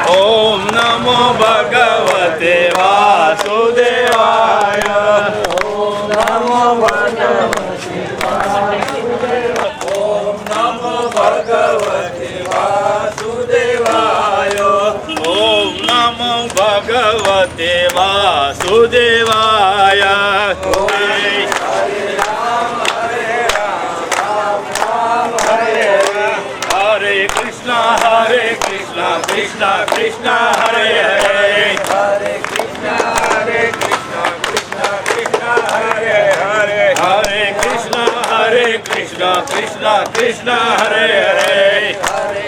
ओम नमो भगवते वासुदेवाय। ओम नमो भगवते वासुदेवाय। ओम नमो भगवते वासुदेवाय। ओम नमो भगवते वासुदेवाय। Hare Krishna, Krishna Krishna, Hare Hare, Hare Krishna, Krishna Krishna, Hare Hare, Hare Krishna, Krishna Krishna, Hare Hare, Hare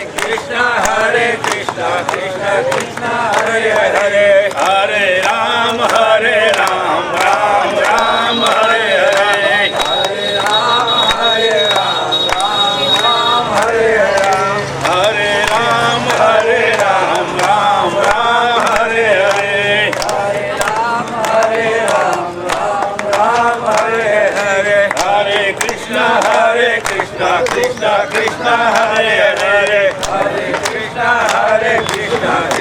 Krishna, Krishna Krishna, Hare Hare, Hare Ram, Ram Ram, Hare Hare, Hare Ram, Ram Hare Hare. Hare Ram, Ram Ram, Hare Hare. Hare Ram, Ram Ram, Hare Hare. Hare Krishna, Krishna Krishna, Hare Hare. Hare Krishna,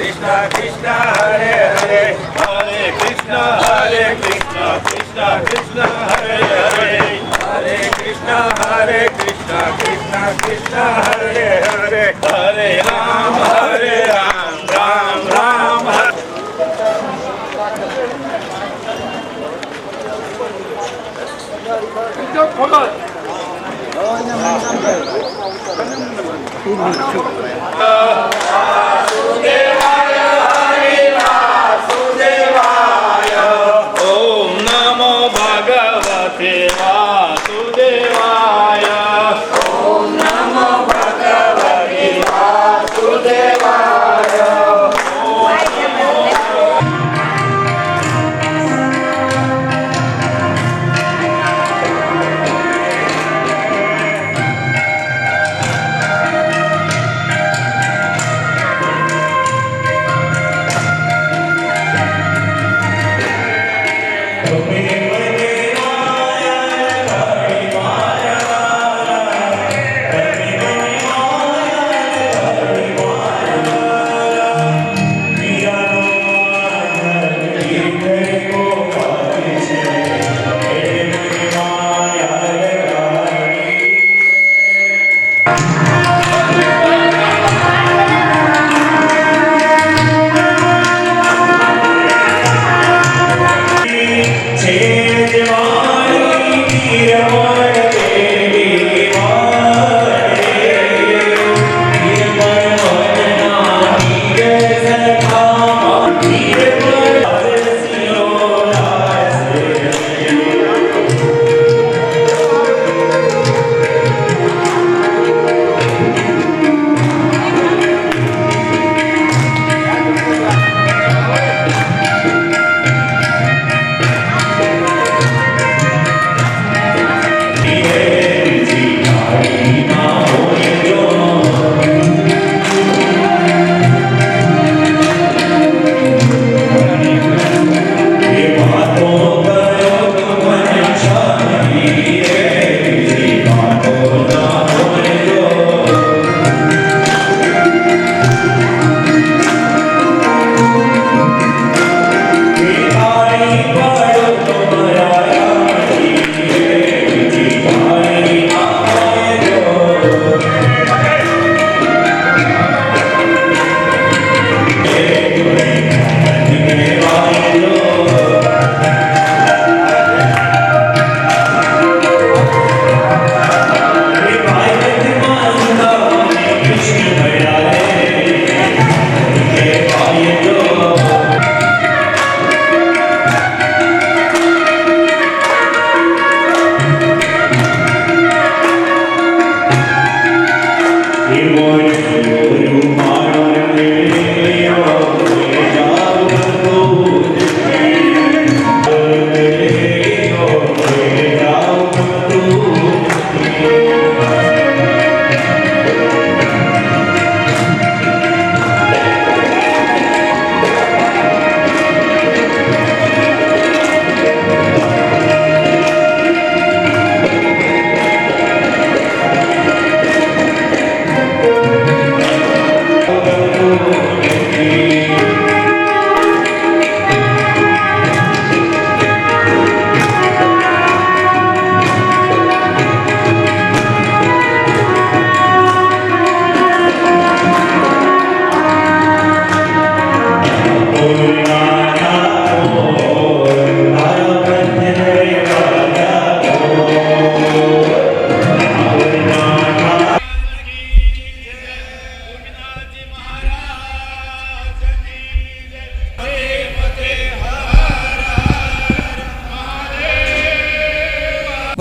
Krishna Krishna, Hare Hare. Hare Krishna, Krishna Krishna, Hare Hare. Hare Krishna, Krishna Krishna, Hare Hare. Hare Ram, Ram Ram, Hare. Vasudevaya, Hari Vasudevaya. Om Namo Bhagavate Vasudevaya. Om Namo Bhagavate Vasudevaya.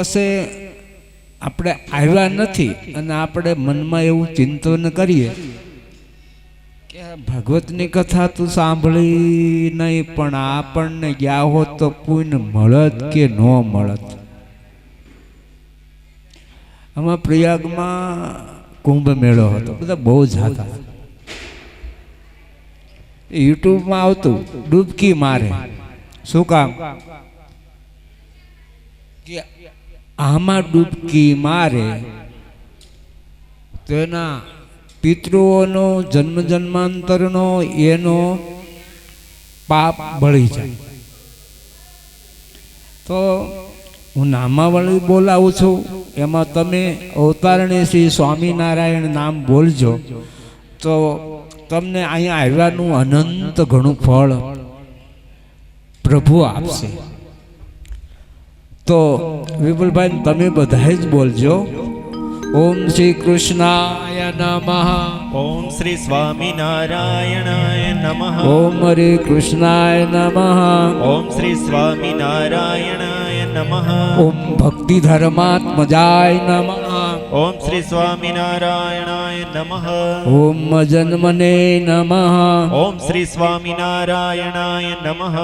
પછી આપણે આવ્યા નથી અને આપણે મનમાં એવું ચિંતન કરીએ કે ભગવતની કથા તું સાંભળી નહીં પણ આપણને ગયા હોત તો પુણ્ય મળત કે ન મળત. આમાં પ્રયાગમાં કુંભ મેળો હતો, બધા બહુ જાતા. યુટ્યુબમાં આવતું ડૂબકી મારે. શું કામ? કે આમાં ડૂબકી મારે તો એના પિતૃઓનો જન્મ જન્માંતરનો એનો પાપ બળી જાય. તો હું નામાવળી બોલાવું છું, એમાં તમે અવતારણી શ્રી સ્વામિનારાયણ નામ બોલજો તો તમને અહીંયા આવ્યાનું અનંત ઘણું ફળ પ્રભુ આપશે. તો વિપુલભાઈ તમે બધા જ બોલજો. ઓમ શ્રી કૃષ્ણાય નમઃ. ઓમ શ્રી સ્વામિનારાયણાય નમઃ. ઓમ હરે કૃષ્ણાય નમઃ. ઓમ શ્રી સ્વામિનારાયણાય નમઃ. ઓમ ભક્તિ ધર્માત્મજાય નમઃ. ઓમ શ્રી સ્વામિનારાયણાય નમઃ. ઓમ જન્મને નમઃ. ઓમ શ્રી સ્વામિનારાયણાય નમઃ.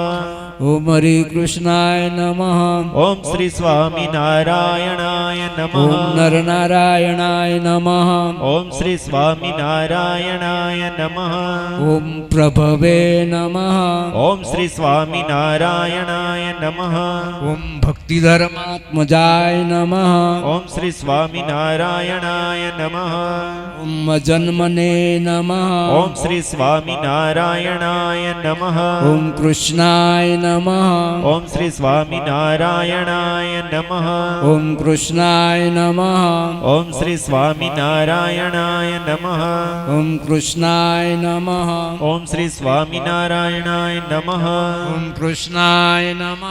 ઓમ હરે કૃષ્ણાય નમઃ. ઓમ શ્રી સ્વામિનારાયણાય નમઃ. ઓમ નરનારાયણાય નમઃ. ઓમ શ્રી સ્વામિનારાયણાય નમઃ. ઓમ પ્રભવે નમઃ. ઓમ શ્રી સ્વામિનારાયણાય નમઃ. ઓમ ભક્તિ ધર્માત્મજાય નમઃ. ઓમ શ્રી સ્વામિનારાયણાય નમઃ. ઓમ જન્મને નમઃ. ઓમ શ્રી સ્વામિનારાયણાય નમઃ. ઓમ કૃષ્ણાય નમઃ. ઓમ શ્રી સ્વામિનારાયણાય નમઃ. ઓમ કૃષ્ણાય નમઃ. ઓમ શ્રી સ્વામિનારાયણાય નમઃ. ઓમ કૃષ્ણાય નમઃ. ઓમ શ્રી સ્વામિનારાયણાય નમઃ. ઓમ કૃષ્ણાય નમઃ.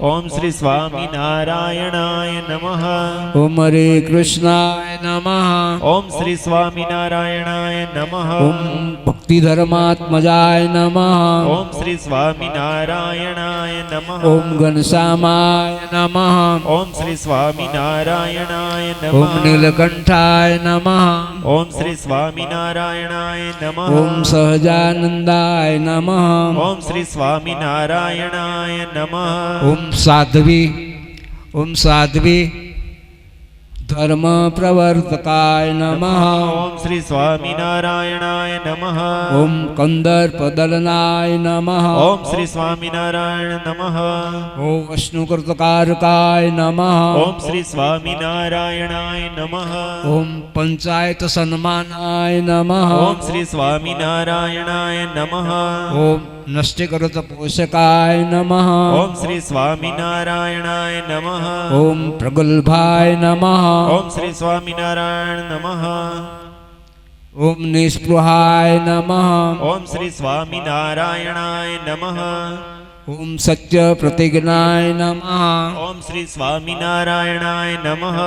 ઓમ શ્રી સ્વામિનારાયણાય નમઃ. ઓમ હરે કૃષ્ણાય નમઃ. ઓમ શ્રી સ્વામિનારાયણાય નમઃ. ઓમ ભક્તિ ધર્માત્મજાય નમઃ. ઓમ શ્રી સ્વામિનારાયણાય નમઃ. ઓમ ઘનશ્યામાય નમઃ. ઓમ શ્રી સ્વામિનારાયણાય ઓમ નમઃ. નીલકંઠાય નમઃ. ઓમ શ્રી સ્વામિનારાયણાય નમઃ. ઓમ સહજાનંદાય નમઃ. ઓમ શ્રી સ્વામિનારાયણાય નમઃ. ઓમ સાધ્વી. ઓમ સાધ્વી ધર્મ પ્રવર્તકાય નમઃ. ઓમ શ્રી સ્વામિનારાયણાય નમઃ. ઓમ કંદર્પદલનાય નમઃ. ઓમ શ્રી સ્વામિનારાયણ નમઃ. ઓમ વિષ્ણુકૃતકારકાય નમઃ. ઓમ શ્રી સ્વામિનારાયણાય નમઃ. ઓમ પંચાયત સન્માનાય નમઃ. ઓમ શ્રી સ્વામિનારાયણાય નમઃ. ઓમ નષ્ટિકૃત પોષકાય નમઃ. ઓમ શ્રી સ્વામિનારાયણાય નમઃ. ઓમ પ્રગલ્ભાય નમઃ. ઓમ શ્રી સ્વામિનારાયણ નમઃ. ઓમ નિસ્પૃહાય નમઃ. ઓમ શ્રી સ્વામિનારાયણાય નમઃ. ઓમ સત્ય પ્રતિજ્ઞાય નમઃ. ઓમ શ્રી સ્વામિનારાયણાય નમઃ.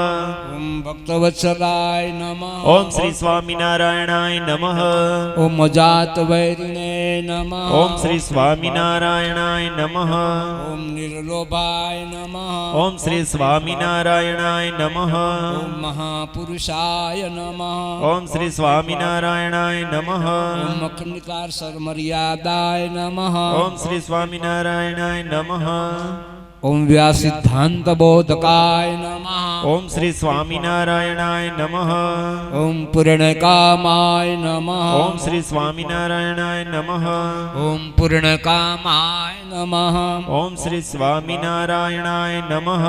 ઓમ ભક્તવત્સલાય નમઃ. ઓમ શ્રી સ્વામિનારાયણાય નમઃ. ઓમ અજાત વૈરિણે નમઃ. ઓમ શ્રી સ્વામિનારાયણાય નમઃ. ઓમ નિર્લોભાય નમઃ. ઓમ શ્રી સ્વામિનારાયણાય નમઃ. ઓમ મહાપુરુષાય નમઃ. ઓમ શ્રી સ્વામિનારાયણાય નમઃ. ઓમ અખંડિતાર સર્વમર્યાદાય નમઃ. ઓમ શ્રી સ્વામિનારાયણાય નમઃ. ઓમ વ્યાસિદ્ધાંત બોધકાય નમઃ. ઓમ શ્રી સ્વામિનારાયણાય નમઃ. ઓમ પૂર્ણકામાય નમઃ. ઓમ શ્રી સ્વામિનારાયણાય નમઃ. ઓમ પૂર્ણકામાય નમઃ. ઓમ શ્રી સ્વામિનારાયણાય નમઃ.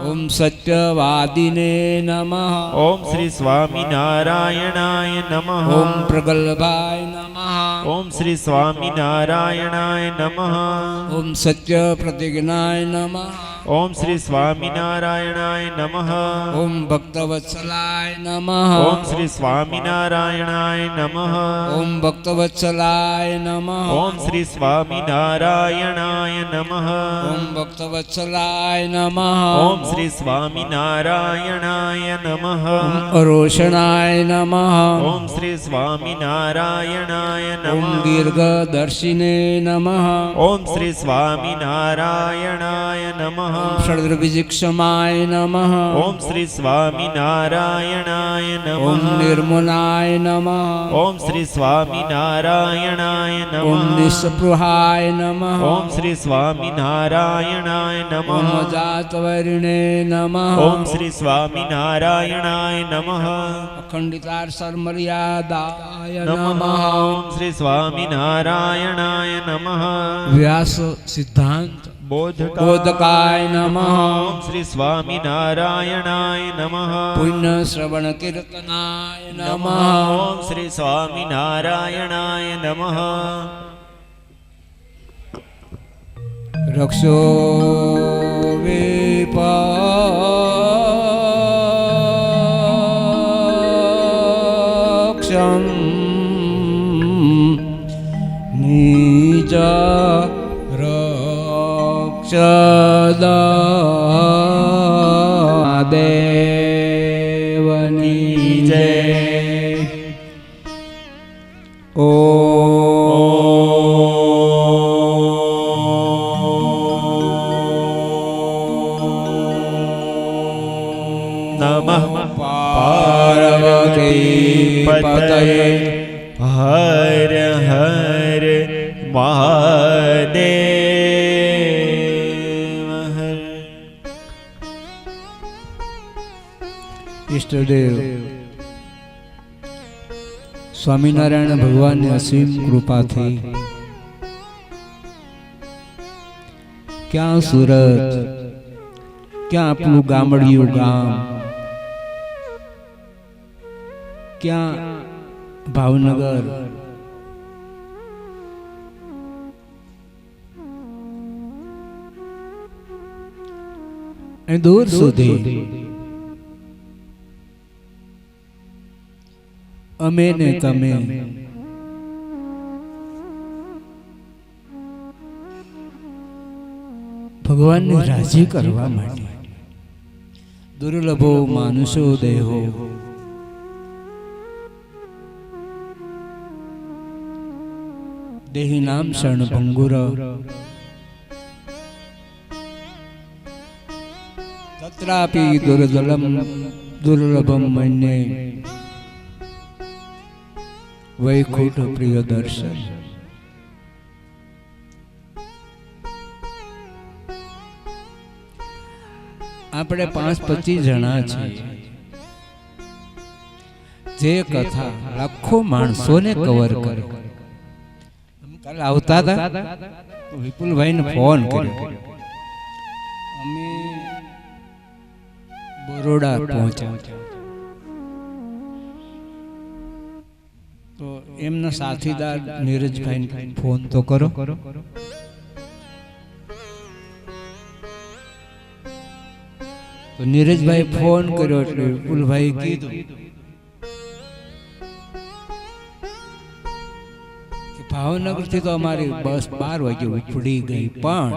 ઓમ સત્યવાદિને નમઃ. ઓમ શ્રી સ્વામિનારાયણાય નમઃ. ઓમ પ્રગલ્ભાય નમઃ. ઓમ શ્રી સ્વામિનારાયણાય નમઃ. ઓમ સત્ય પ્રતિજ્ઞાય નમઃ. ઓમ શ્રી સ્વામિનારાયણાય નમઃ. ઓમ ભક્તવત્સલાય નમઃ. ઓમ શ્રી સ્વામિનારાયણાય નમઃ. ઓમ ભક્તવત્સલાય નમઃ. ઓમ શ્રી સ્વામિનારાયણાય નમઃ. ઓમ ભક્તવત્સલાય નમઃ. ઓમ શ્રી સ્વામિનારાયણાય નમઃ. ઓમ અરોષણાય નમઃ. ઓમ શ્રી સ્વામિનારાયણાય નમઃ. ઓમ દીર્ઘદર્શિને નમઃ ઓમ શ્રી સ્વામિનારાયણાય નમઃ ષડ્રવિજિક્ષમાય નમઃ ઓમ શ્રી સ્વામિનારાયણાય ઓમ નમઃ નિર્મલાય નમઃ ઓમ શ્રી સ્વામિનારાયણાય ઓમ નમઃ નિસ્પૃહાય નમઃ ઓમ શ્રી સ્વામિનારાયણાય ઓમ નમઃ જાતવર્ણે નમઃ ઓમ શ્રી સ્વામિનારાયણાય નમઃ અખંડિતાર સર્મર્યાદાય નમઃ નમઃ ઓમ શ્રી સ્વામિનારાયણાય નમઃ વ્યાસ સિદ્ધાંત બોધકાય નમઃ ઓમ શ્રી સ્વામિનારાયણાય નમઃ પુણ્ય શ્રવણ કીર્તનાય નમઃ નમઃ ઓમ શ્રી સ્વામિનારાયણાય નમઃ રક્ષો વિપક્ષમ નિજ રક્ષદા દેવની જય ઓ નમઃ પાર્વતી પતયે હર હર મહાદેવ હર. ઈષ્ટદેવ સ્વામિનારાયણ ભગવાનની અસીમ કૃપાથી ક્યાં સુરત, ક્યાં આપણું ગામડિયું ગામ, ક્યાં ભાવનગર, અને દૂર સુધી અમે ને તમે ભગવાનને રાજી કરવા માટે દુર્લભો માનુષો દેહો દેહી નામ શરણ ભંગુર તત્રાપી દુર્લભમ મન્યે વૈકુંઠ પ્રિય દર્શન. આપણે 5-25 જણા છીએ. જે કથા લાખો માણસોને કવર કરે. કાલે આવતા હતા વિપુલભાઈ ને ફોન કર્યો. અમે બરોડા પહોંચ્યા તો એમના સાથીદાર નીરજભાઈ ફોન તો કરો. તો નીરજભાઈ ફોન કર્યો એટલે વિપુલભાઈ કીધું કે ભાવનગર થી તો અમારી બસ 12 વાગે ઉપડી ગઈ, પણ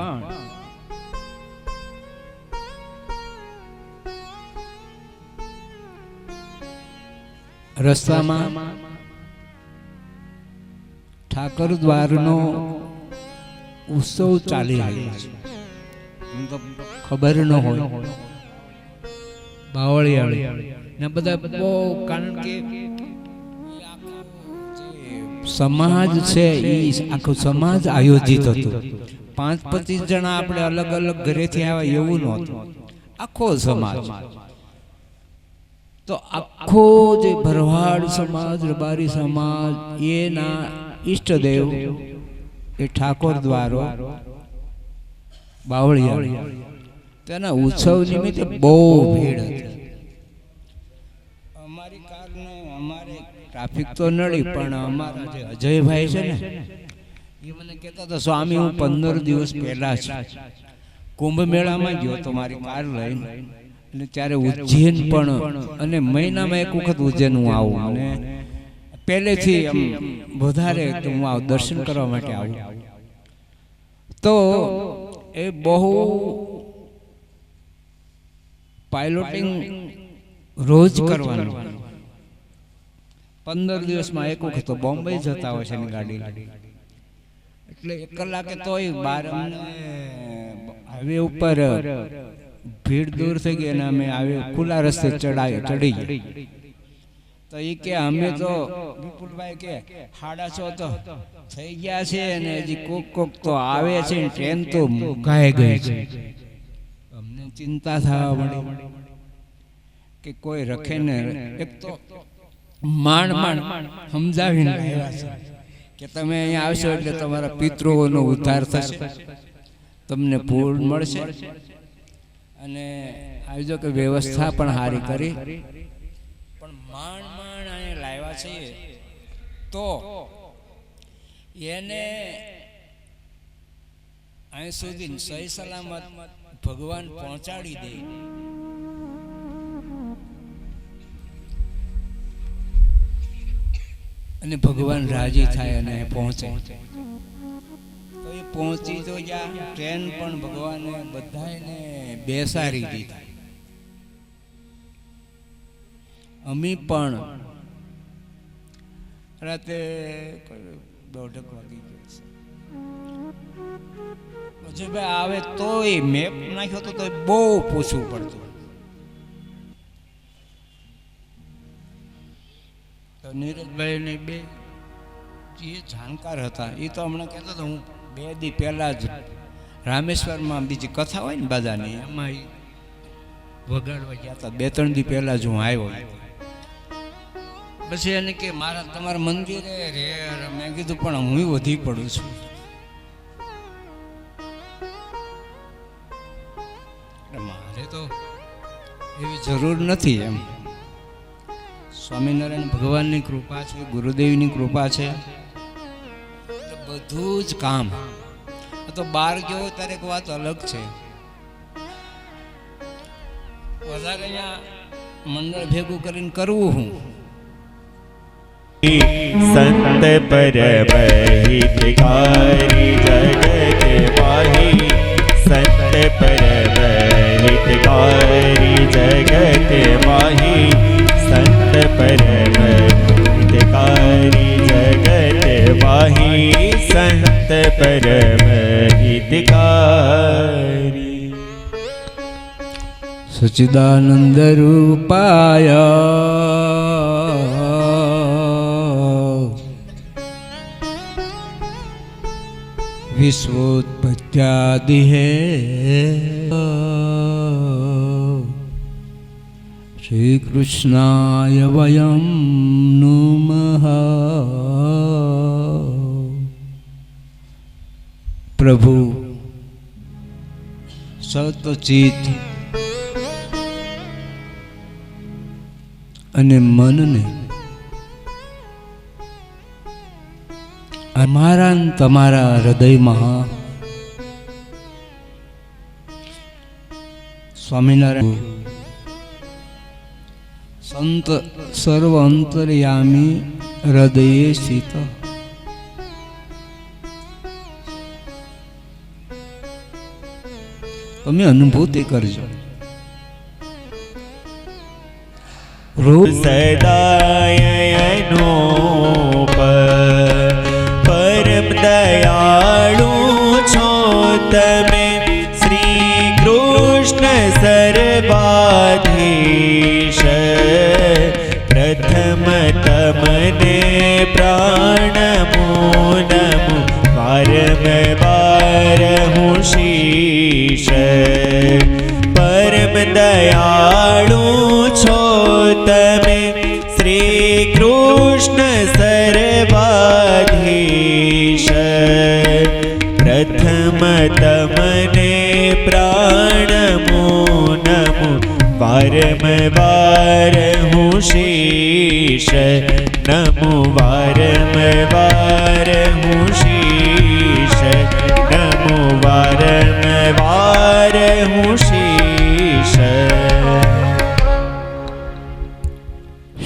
રસ્તામાં ઠાકર દ્વારનો ઉત્સવ ચાલી રહ્યો છે. ખબર ન હોય બાવળિયાળી ને બધા બહુ, કારણ કે સમાજ છે એ આખો સમાજ આયોજિત હતો. 5-25 જણા આપણે અલગ અલગ ઘરેથી આવ્યા એવું નહોતું, આખો સમાજ. તો આખો જે ભરવાડ સમાજ, રબારી સમાજ, એના ઈષ્ટદેવ એ ઠાકોર દ્વારો બાવળિયા, તેના ઉત્સવ નિમિત્તે બહુ ભીડ હતી. અમારી કારને અમારે ટ્રાફિક તો નડી, પણ અમારા જે અજયભાઈ છે ને એ મને કહેતા હતા, સ્વામી હું 15 દિવસ પહેલા જ કુંભ મેળામાં ગયો તો મારી કાર લઈને, અને ત્યારે ઉજ્જૈન પણ, અને મહિનામાં એક વખત ઉજ્જૈન હું આવું, અને પહેલેથી આમ વધારે હું દર્શન કરવા માટે આવું. તો એ બહુ પાયલોટિંગ રોજ કરવાનું, 15 દિવસમાં એક વખત તો બોમ્બે જતા હોય છે એની ગાડી એટલે 1 કલાકે તોય બાર હાઈવે ઉપર ભીડ દૂર થઈ ગઈ અને અમે હાઈવે ખુલ્લા રસ્તે ચડી ગયા તો એ કે અમે તો વિપુલભાઈ કે 6:30 તો થઈ ગયા છે અને હજી કોક તો આવે છે ટ્રેન તો મુકાઈ ગઈ છે અમને ચિંતા થવા મળી કે કોઈ રખે ને એક તો માંડ સમજાવીને આવ્યા છે કે તમે અહીંયા આવશો એટલે તમારા પિતૃઓનો ઉદ્ધાર થશે તમને પૂર્ણ મળશે અને આવજો કે વ્યવસ્થા પણ સારી કરી પણ માંડ અહીંયા લાવ્યા છે તો એને અહીં સુધી સહી સલામત ભગવાન પહોંચાડી દે અને ભગવાન રાજી થાય અને પહોંચે તો એ પહોંચી તો જા ટ્રેન પણ ભગવાને બધાને બેસાડી દીધા અમે પણ રાતે 1:30 વાગી ગયો પછી ભાઈ આવે તોય મેપ નાખ્યો તો બહુ પૂછવું પડતું તો નીરજભાઈ ને બે જે જાણકાર હતા એ તો હમણાં કહેતો હતો હું 2 દી પહેલા જ રામેશ્વરમાં બીજી કથા હોય ને બધાની એમાં વગાડવા ગયા હતા 2-3 દી પહેલા જ હું આવ્યો પછી એને કે મારા તમારા મંદિરે રે મેં કીધું પણ હું વધી પડું છું મારે તો એવી જરૂર નથી એમ સ્વામિનારાયણ ભગવાનની કૃપા છે ગુરુદેવની કૃપા છે બધું જ કામ તો બહાર ગયો ત્યારે એક વાત અલગ છે વધારે અહીંયા મંડળ ભેગું કરીને કરવું હું संत परम हितकारी जगत माही संत परम हितकारी जगत माही संत परम हितकारी जगत माही संत परम हितकारी सच्चिदानंद रूपाय विश्वोत्पत्त्यादि है श्री कृष्णाय वयं नुमः प्रभु सतचित અને મનને અમારા ને તમારા હૃદયમાં સ્વામિનારાયણ સંત સર્વ અંતર્યામી હૃદયે સ્થિત તમે અનુભૂતિ કરજો સદાયનો પરમ દયાળુ છો તમે શ્રી કૃષ્ણ સર્વાધીશ પ્રથમ તમને પ્રાણમો નમો વારંવાર હું શીશ પરમ દયાળુ છો તમે શ્રી કૃષ્ણ સર્વાધીશ પ્રથમ તમને પ્રાણમો નમો વારંવાર હું શીશ નમો વારંવાર હું શીશ નમો વારંવાર હું શીશ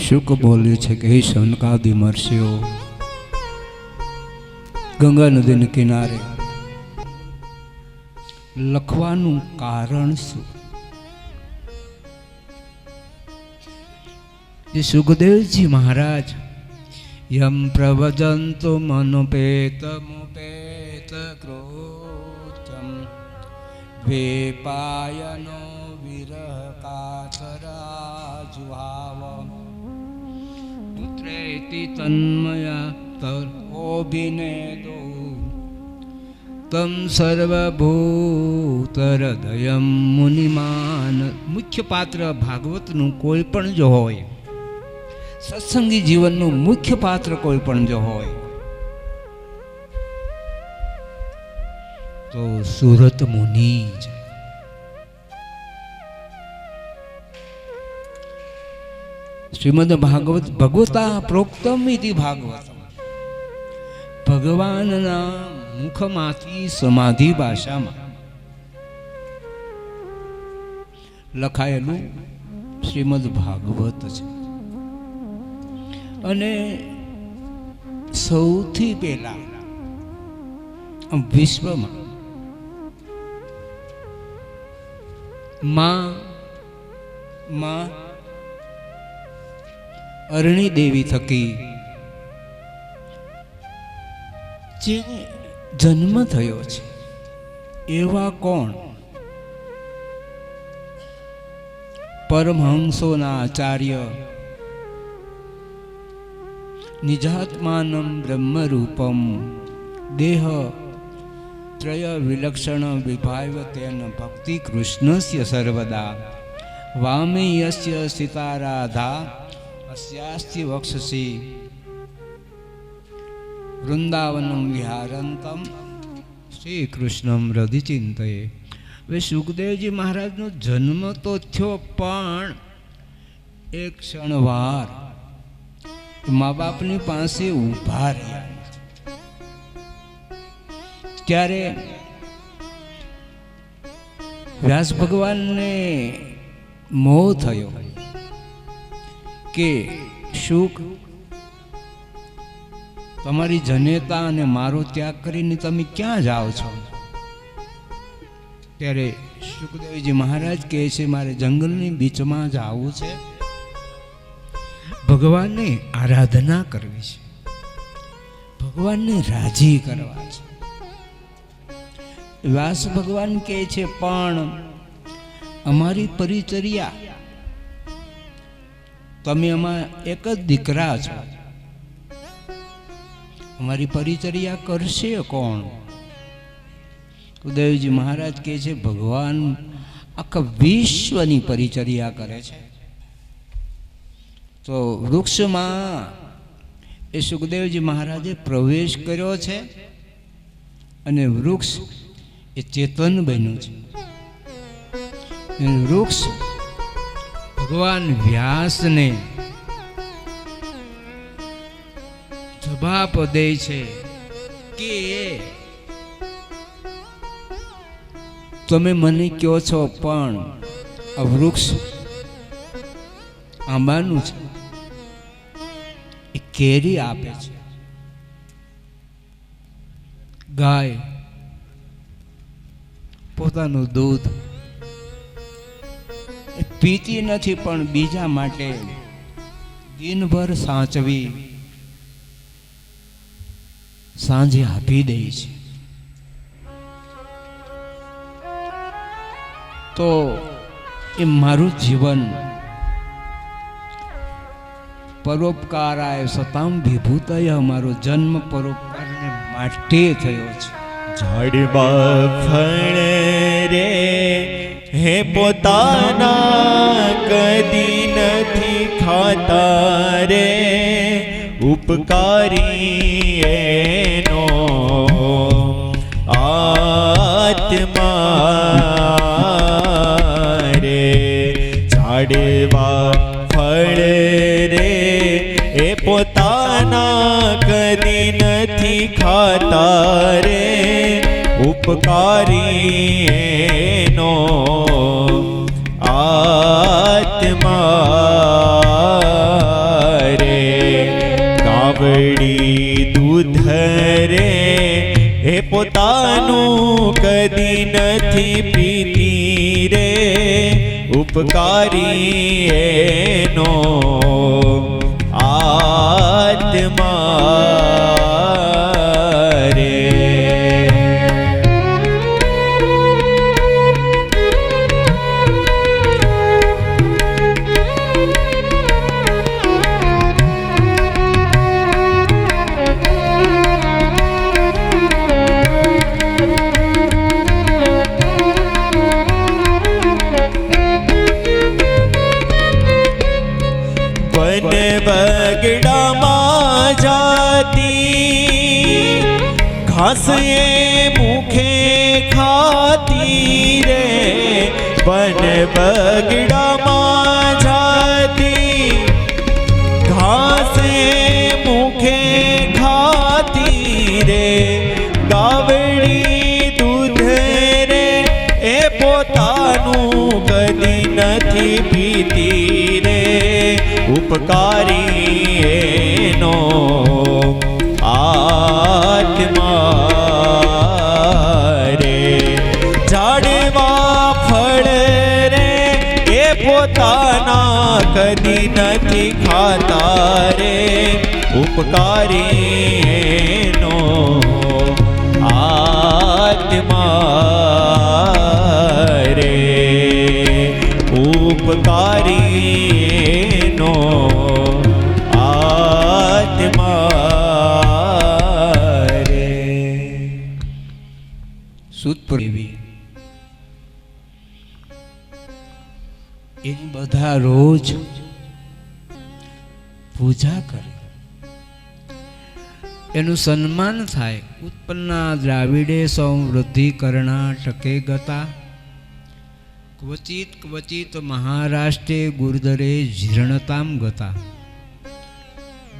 શુક બોલ્યું છે કે હે શનકાદિ મહર્ષિઓ ગંગા નદીના કિનારે લખવાનું કારણ શું? એ સુખદેવજી મહારાજ યમ પ્રવજંતુ મનુપેતમુપેત કૃત્યમ વેપાયનો વિરહ કાતરાજુહાવ પુત્રેતિ તન્મયા તર્કોભિનેદો તમ સર્વભૂતહૃદયમ મુનિમાન. મુખ્ય પાત્ર ભાગવતનું કોઈ પણ જો હોય, સત્સંગી જીવનનું મુખ્ય પાત્ર કોઈ પણ જો હોય તો સુરત મુનિ છે. શ્રીમદ ભાગવત ભગવતા પ્રોક્તમ ઇતિ ભાગવતમ. ભગવાનના મુખમાંથી સમાધિ ભાષામાં લખાયેલું શ્રીમદ ભાગવત છે. અને સૌથી પહેલા વિશ્વમાં માં અરણી દેવી થકી જેને જન્મ થયો છે એવા કોણ? પરમહંસોના આચાર્ય નિજાત્માનમ બ્રહ્મરૂપમ દેહ ત્રય વિલક્ષણ વિભાવ્યતેન ભક્તિ કૃષ્ણસ્ય સર્વદા વામે યસ્ય સિતારાધા અસ્યાસ્તિ વક્ષસી વૃંદાવનમ વિહારંતમ શ્રી કૃષ્ણમ હૃદય ચિંતયે. હવે સુખદેવજી મહારાજનો જન્મ તો થયો, પણ એક ક્ષણવાર મા બાપની પાસે ઊભા રહ્યા. ત્યારે વ્યાસ ભગવાનને મોહ થયો કે શુક, તમારી જનેતા અને મારો ત્યાગ કરીને તમે ક્યાં જાઓ છો? ત્યારે સુખદેવજી મહારાજ કહે છે, મારે જંગલની બીચમાં જવું છે, ભગવાનને આરાધના કરવી છે, ભગવાનને રાજી કરવા છે. વ્યાસ ભગવાન કહે છે, પણ અમારી પરિચર્યા, તમે અમારા એક જ દીકરા છો, અમારી પરિચર્યા કરશે કોણ? સુખદેવજી મહારાજ કહે છે, ભગવાન આખા વિશ્વની પરિચર્યા કરે છે. તો વૃક્ષમાં એ સુખદેવજી મહારાજે પ્રવેશ કર્યો છે અને વૃક્ષ એ ચેતન બન્યું છે. વૃક્ષ ભગવાન વ્યાસને જવાબ દે છે કે તમે મને કહો છો, પણ આ વૃક્ષ આંબાનું છે, એ કેરી આપે છે. ગાય પોતાનું દૂધ એ પીતી નથી, પણ બીજા માટે દિનભર સાચવી સાંજે આપી દે છે. તો એ મારું જીવન પરોપકારાય સતામ વિભૂતય, મારો જન્મ પરોપકારને માટે થયો છે. ઝાડવા ફળ રે હે પોતાના કદી નથી ખાતા રે, ઉપકારી એનો આત્મા રે. ઝાડવા ફળ રે એ પોતાના કદી નથી ખાતા રે, ઉપકારી એનો આત્મા રે. કાવડી દૂધ રે એ પોતાનું કદી નથી પીતી રે, ઉપકારી એનો આત્મા વન બગડામાં જાતી ઘાસ એ મુખે ખાતી રે વન બગડામાં જાતી ઘાસ એ મુખે ખાતી રે ગાવડી દૂધ રે એ પોતાનું કદી નથી પીતી રે ઉપકારી એનો આત્મા રે ઝાડવા ફળ રે એ પોતાના કદી નથી ખાતા રે ઉપકારી એનો આત્મા રે ઉપકારી એનો આત્મા રે. સુતપુર એવી એની બધા રોજ પૂજા કરે, એનું સન્માન થાય. ઉત્પન્ના દ્રાવિડે સંવૃદ્ધિ કર્ણાટકે ગતા ક્વચિત ક્વચિત મહારાષ્ટ્રે ગુર્દરે જીર્ણતામ ગતા.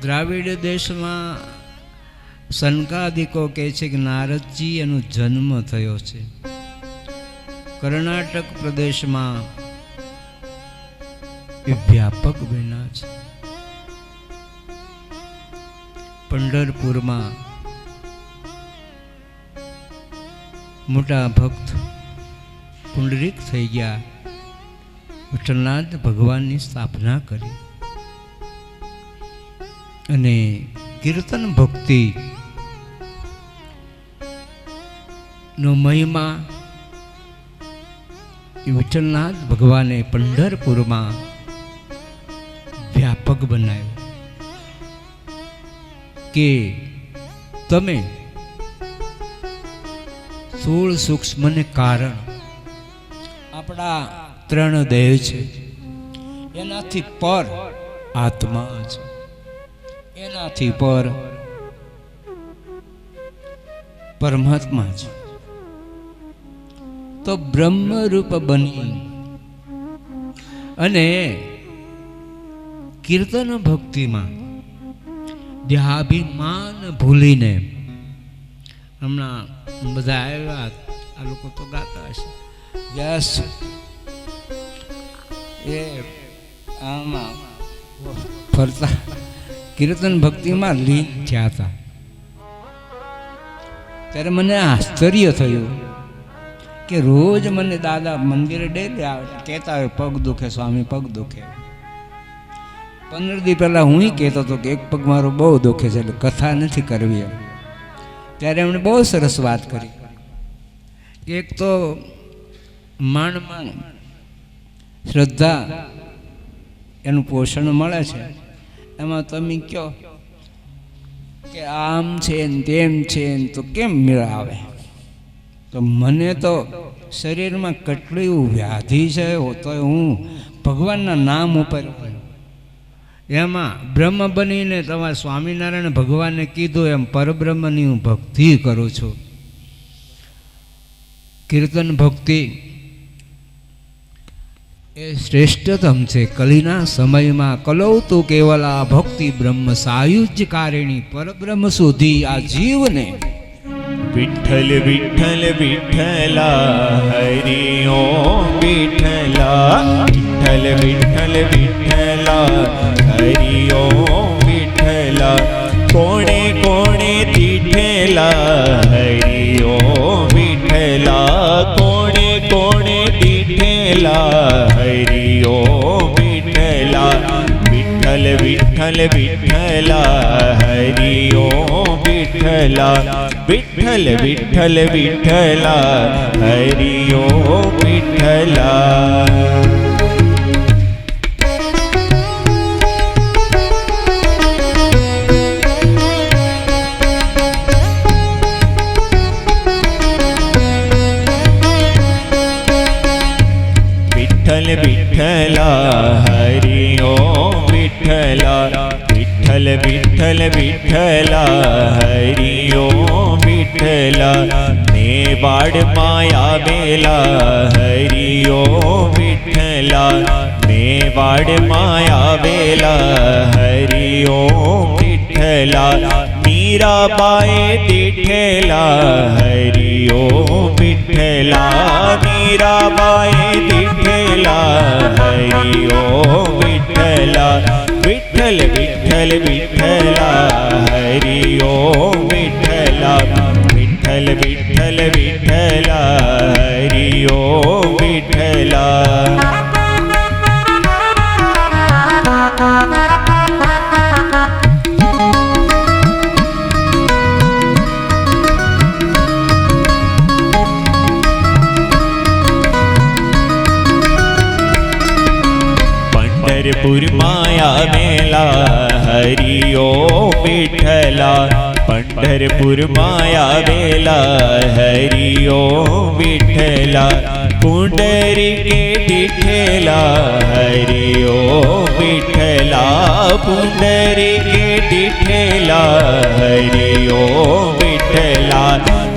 દ્રાવિડ દેશમાં સનકાદિકો કહે છે કે નારદજી એનો જન્મ થયો છે. કર્ણાટક પ્રદેશમાં એ વ્યાપક બન્યા છે. પંઢરપુરમાં મોટા ભક્ત પુંડરીક થઈ ગયા, વિઠ્ઠલનાથ ભગવાનની સ્થાપના કરી અને કીર્તન ભક્તિ નો મહિમા વિઠ્ઠલનાથ ભગવાને પંઢરપુરમાં વ્યાપક બનાવ્યો કે તમે સ્થૂળ સૂક્ષ્મ ને કારણ આપણા ત્રણ દેહ છે, એનાથી પર આત્મા છે, એનાથી પર પરમાત્મા છે. તો બ્રહ્મરૂપ બની અને કીર્તન ભક્તિમાં દેહાભિમાન ભૂલીને, હમણાં બધા આવ્યા આ લોકો તો ગાતા હશે, યસ એ આમાં ફરતા કીર્તન ભક્તિમાં લીન થયા હતા. ત્યારે મને આશ્ચર્ય થયું કે રોજ મને દાદા મંદિરે ડેલી આવે કહેતા હોય પગ દુખે સ્વામી પગ દુખે. 15 દી પહેલાં હું કહેતો હતો કે એક પગ મારો બહુ દુખે છે એટલે કથા નથી કરવી એમ. ત્યારે એમણે બહુ સરસ વાત કરી કે એક તો માંડ શ્રદ્ધા એનું પોષણ મળે છે, એમાં તમે કહો કે આમ છે ને તેમ છે ને તો કેમ મેળ આવે. તો મને તો શરીરમાં કેટલું એવું વ્યાધિ છે તો હું ભગવાનના નામ ઉપર એમાં બ્રહ્મ બનીને તમારે સ્વામિનારાયણ ભગવાને કીધું એમ પરબ્રહ્મની હું ભક્તિ કરું છું. કીર્તન ભક્તિ એ શ્રેષ્ઠતમ છે. કલીના સમયમાં કલૌ તો કેવલા ભક્તિ બ્રહ્મ સાયુજ્યકારિણી પરબ્રહ્મ સુધી આ જીવને વિઠ્ઠલ વિઠ્ઠલ વિઠ્ઠલા હરિ ઓમ વિઠ્ઠલા વિઠ્ઠલ વિઠ્ઠલ વિઠ્ઠલા હરિ ઓમ વિઠ્ઠલા કોણે કોણે દીઠેલા હરિ ઓમ વિઠ્ઠલા કોણે કોણે દીઠેલા હરિ ઓમ વિઠ્ઠલા વિઠ્ઠલ વિઠ્ઠલ વિઠ્ઠલા હરિ ઓમ વિઠ્ઠલા વિઠ્ઠલ વિઠ્ઠલ વિઠ્ઠલા હરિ ઓમ વિઠ્ઠલા. વિઠ્ઠલ વિઠ્ઠલા હરિ ઓમ વિઠ્ઠલા વિઠ્ઠલ વિઠ્ઠલા હરિ ઓમ વિઠ્ઠલા મેવાડમાં આવેલા હરિ ઓમ વિઠ્ઠલા મેવાડમાં આવેલા હરિ ઓમ વિઠ્ઠલા મીરાબાએ દીઠેલા હરિ ઓમ વિઠ્ઠલા મીરાબાએ દીઠેલા હરિ ઓમ વિઠ્ઠલા વિઠ્ઠલ વિઠ્ઠલ વિઠ્ઠલા હરિ ઓમ વિઠ્ઠલા વિઠ્ઠલ વિઠ્ઠલ વિઠ્ઠલા હરિ ઓમ વિઠ્ઠલા પંઢરપુરમાં આવેલા હરિ ઓમ વિઠ્ઠલા પંઢરપુરમાં આવેલા હરિ ઓમ વિઠ્ઠલા પુંડરીકે દીઠેલા હરિ ઓમ વિઠ્ઠલા પુંડરીકે દીઠેલા હરિ ઓમ વિઠ્ઠલા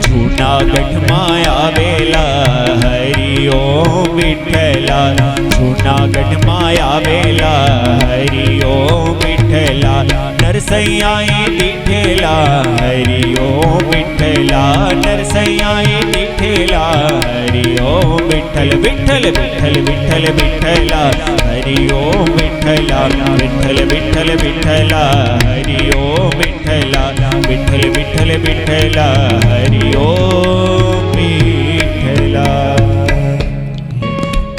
જૂનાગઢમાં આવેલા હરિ ઓમ વિઠ્ઠલા જૂનાગઢમાં આવેલા હરિ ઓમ વિઠ્ઠલા નરસૈયાએ દીઠેલા હરિ ઓમ વિઠ્ઠલા નરસૈયાએ દીઠેલા હરિ ઓમ વિઠ્ઠલ વિઠ્ઠલ વિઠ્ઠલ વિઠ્ઠલ વિઠ્ઠલા હરિ ઓમ વિઠ્ઠલા વિઠ્ઠલ વિઠ્ઠલ વિઠ્ઠલા હરિ ઓમ વિઠ્ઠલા વિઠ્ઠલ વિઠ્ઠલ વિઠ્ઠલા હરિ ઓમ વિઠ્ઠલા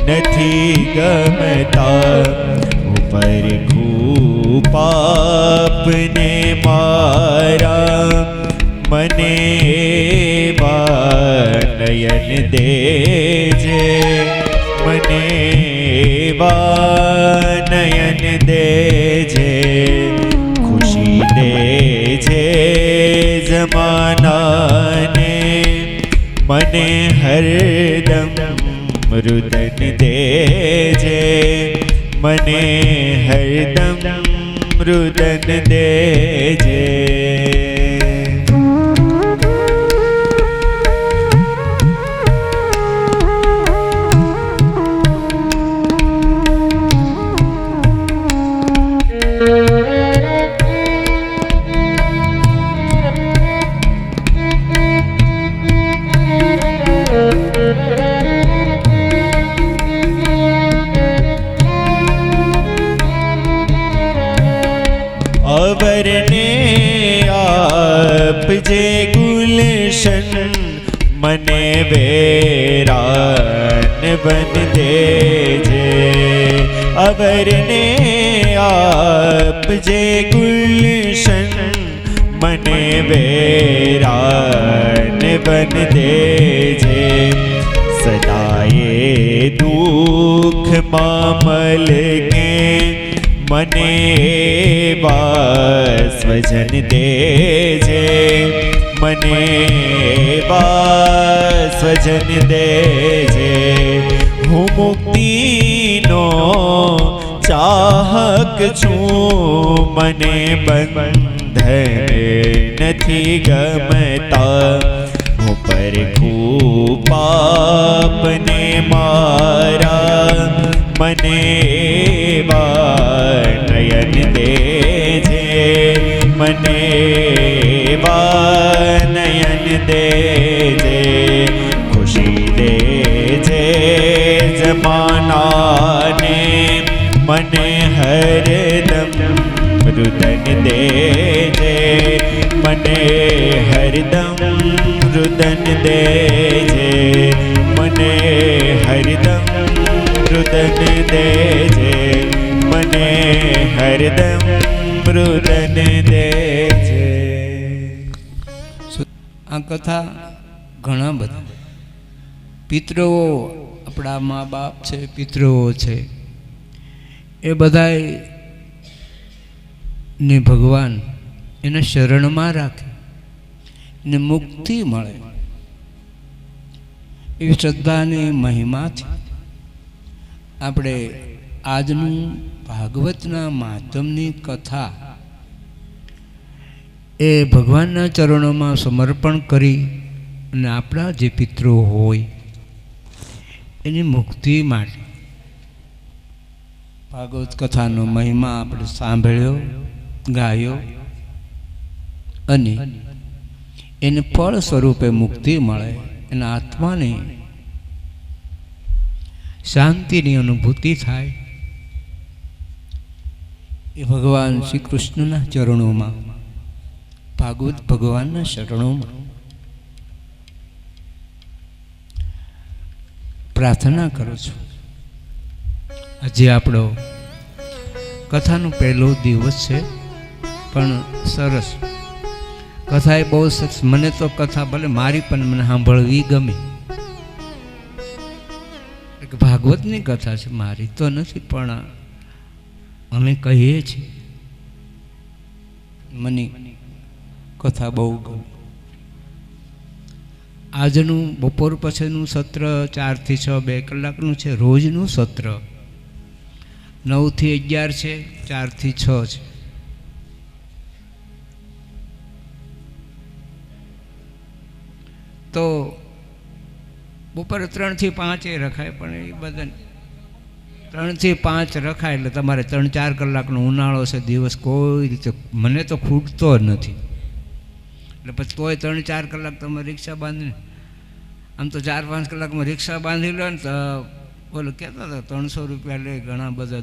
નથી ગમતા ઉપર પાપને મારા મને નયન દેજે મને નયન દેજે ખુશી દેજે જમાનાને મને હરદમ રુદન દેજે મને હરદમ રુદન દેજે અવરને આપજે ગુલશન મને વેરાન બન દેજે અવરને આપજે ગુલશન મને વેરાન બન દેજે સદાયે દુઃખમાં મલકે મને સ્વજન દેજે મને સ્વજન દેજે હું મુક્તિનો ચાહક છું મને બંધન નથી ગમતા હું પરખું પાપને મારા મને નયન દેજે મને નયન દેજે ખુશી દેજે જમાનાને મને હરદમ રુદન દેજે મને હરદમ રુદન દેજે મને હરદમ રુદન દેજે મને હરદમ રુદન દેજે. આ કથા ઘણા બધા પિતૃઓ આપણા મા બાપ છે પિતૃઓ છે એ બધાય ને ભગવાન એને શરણમાં રાખે ને મુક્તિ મળે એવી શ્રદ્ધાની મહિમાથી આપણે આજનું ભાગવતના માધ્યમની કથા એ ભગવાનના ચરણોમાં સમર્પણ કરી અને આપણા જે પિતૃ હોય એની મુક્તિ માટે ભાગવત કથાનો મહિમા આપણે સાંભળ્યો, ગાયો અને એને ફળ સ્વરૂપે મુક્તિ મળે, એના આત્માને શાંતિની અનુભૂતિ થાય. એ ભગવાન શ્રી કૃષ્ણના ચરણોમાં, ભાગવત ભગવાનના શરણોમાં પ્રાર્થના કરું છું. આજે આપણો કથાનો પહેલો દિવસ છે, પણ સરસ કથા એ બહુ સરસ. મને તો કથા ભલે મારી પણ મને સાંભળવી ગમે. ભાગવતની કથા છે, મારી તો નથી, પણ અમે કહીએ છીએ મને કથા બહુ ગમે. આજનું બપોર પછીનું સત્ર 4 થી 6 2 કલાકનું છે. રોજનું સત્ર 9 થી 11 છે, 4 થી 6 છે. તો બપોરે 3 થી 5 એ રખાય, પણ એ બધા 3 થી 5 રખાય એટલે તમારે 3-4 કલાકનો ઉનાળો છે. દિવસ કોઈ રીતે મને તો ખૂટતો જ નથી. એટલે પછી તોય 3-4 કલાક તમે રિક્ષા બાંધીને, આમ તો 4-5 કલાકમાં રિક્ષા બાંધી લો ને તો બોલો કહેતા હતા 300 રૂપિયા લે. ઘણા બધા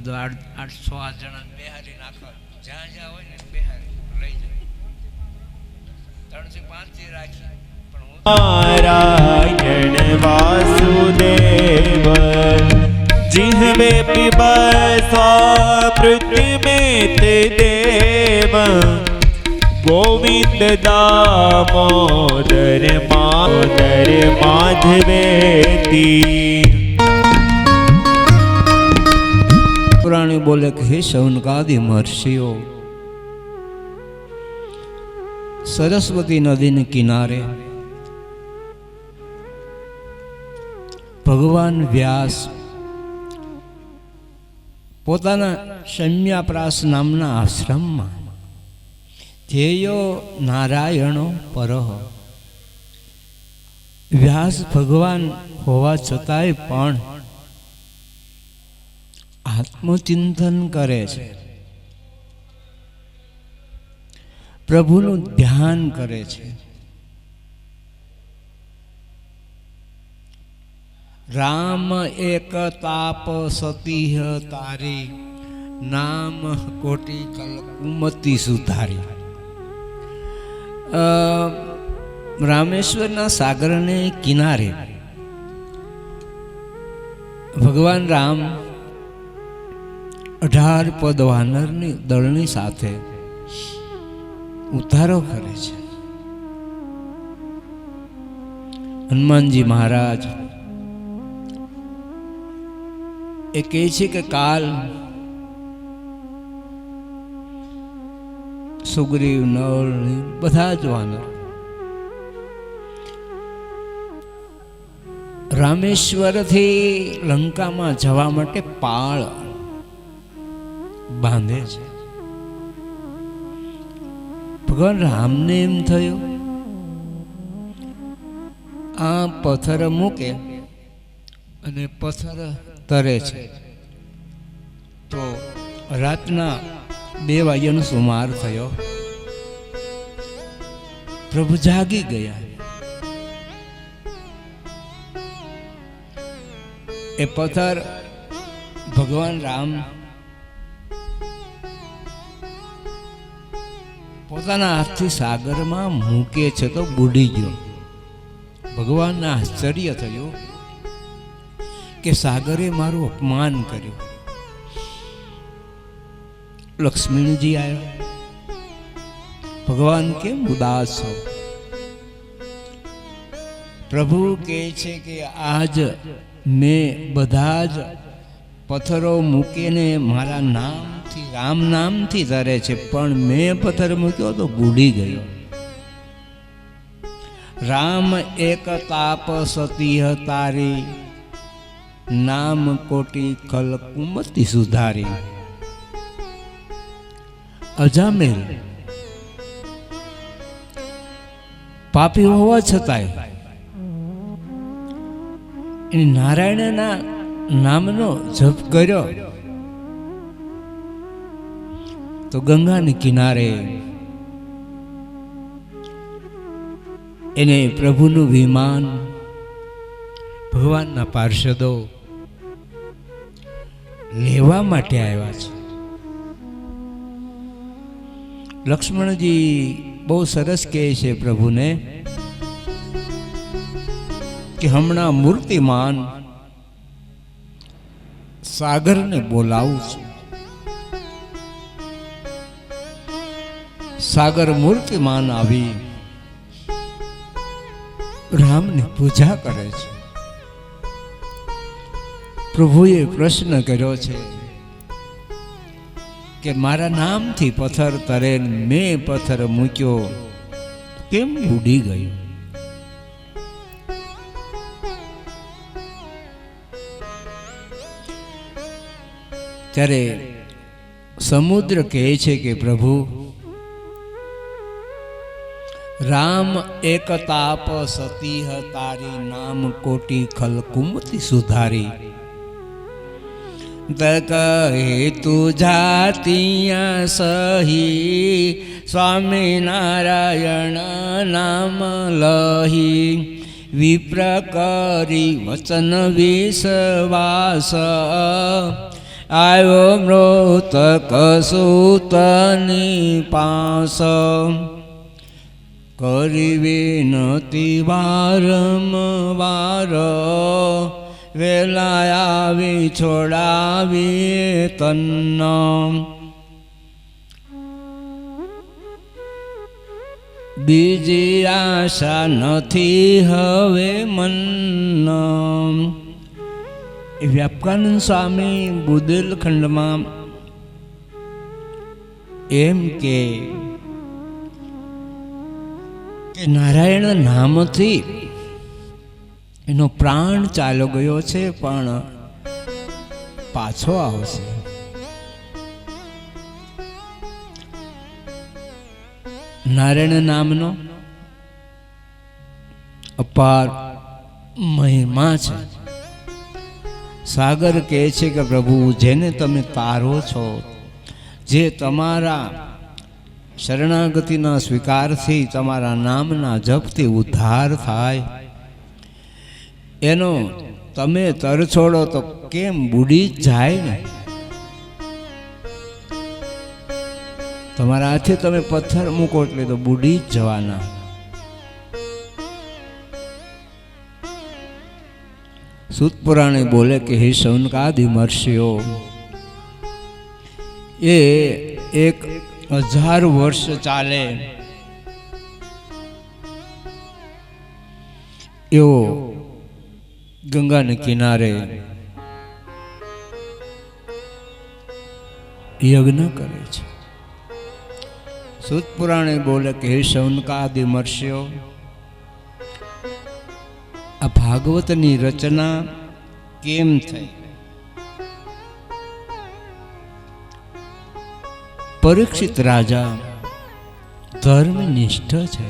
800-8 જણા બેહારી નાખવા, જ્યાં જ્યાં હોય ને બેહારી લઈ જાય. 3 થી 5 થી રાખી. नारायण वासुदेव जिह्वे पिबस्वामृत में ते देव गोविंद दामोदर माधवेती. પુરાણી બોલે કે હે શૌનકાદિ મહર્ષિઓ, સરસ્વતી નદીને કિનારે ભગવાન વ્યાસ પોતાના શમ્યાપ્રાસ નામના આશ્રમમાં ધ્યેયો નારાયણો પરહ, વ્યાસ ભગવાન હોવા છતાંય પણ આત્મચિંતન કરે છે, પ્રભુનું ધ્યાન કરે છે. રામ એક તાપ સતીહ તારી, નામ કોટી કુમતી સુધારી. રામેશ્વરના સાગરને કિનારે ભગવાન રામ 18 પદ વાનરની દળની સાથે ઉતારો કરે છે. હનુમાનજી મહારાજ એ કહે છે કે કાલ સુગ્રીવ, નળ બધા જ વાનર રામેશ્વરથી લંકામાં જવા માટે પાળ બાંધે છે. ભગવાન રામને એમ થયું આ પથ્થર મૂકે અને પથ્થર તરે છે. તો રાતના 2 વાગ્યાનો સુમાર થયો. પ્રભુ જાગી ગયા. એ પથ્થર ભગવાન રામ પોતાના હાથથી સાગરમાં મૂકે છે તો બુડી ગયો. ભગવાનને આશ્ચર્ય થયું કે સાગરે મારું અપમાન કર્યું. લક્ષ્મણજી આવ્યા. ભગવાન કેમ ઉદાસ છો? પ્રભુ કહે છે કે આજ મેં બધા જ પથ્થરો મૂકીને મારા નામથી, રામ નામથી તરે છે, પણ મેં પથ્થર મૂક્યો તો બુડી ગયો. રામ એક તાપ સતી તારી, નામ કોટી કલ કુમતી સુધારી. અજામેલ પાપી હોવા છતાંય એ નારાયણના નામનો જપ કર્યો તો ગંગાને કિનારે એને પ્રભુનું વિમાન, ભગવાનના પાર્ષદો લેવા માટે આવ્યા છે. લક્ષ્મણજી બહુ સરસ કહે છે પ્રભુને કે હમણાં મૂર્તિમાન સાગરને બોલાવું છું. સાગર મૂર્તિમાન આવી રામની પૂજા કરે છે. પ્રભુએ પ્રશ્ન કર્યો છે કે મારા નામથી પથ્થર તરે, મેં પથ્થર મૂક્યો કેમ ઉડી ગયો? ત્યારે સમુદ્ર કહે છે કે પ્રભુ, રામ એક તાપ સતી તારી, નામ કોટી ખલ કુમતી સુધારી. કહે તું જાતિયા સહી, સ્વામિનારાયણ નામ લહી. વિપ્ર કરી વચન વિશ્વાસ, આવ્યો મૃતક સૂતની પાસ. કરી વિનતી વારંવાર, વેલા આવી છોડાવી તન્ન. બીજી આશા નથી હવે મન. વ્યાપકાનંદ સ્વામી બુદેલખંડમાં એમ કે નારાયણ નામથી એનો પ્રાણ ચાલ્યો ગયો છે, પણ પાછો આવશે. નારાયણ નામનો અપાર મહિમા છે. સાગર કહે છે કે પ્રભુ, જેને તમે તારો છો, જે તમારા શરણાગતિના સ્વીકારથી, તમારા નામના જપથી ઉદ્ધાર થાય, એનો તમે તરછોડો તો કેમ બુડી જ જાય ને? તમારા હાથે તમે પથ્થર મૂકો એટલે તો બુડી જ જવાના. સૂત પુરાણે બોલે કે હે શૌનકાદિ મહર્ષિઓ, એ 1000 વર્ષ ચાલે એવો ગંગાને કિનારે યજ્ઞ કરે છે. સૂત પુરાણે બોલે કે હે શૌનકાદિ મહર્ષિઓ, આ ભાગવતની રચના કેમ થઈ? પરીક્ષિત રાજા ધર્મનિષ્ઠ છે.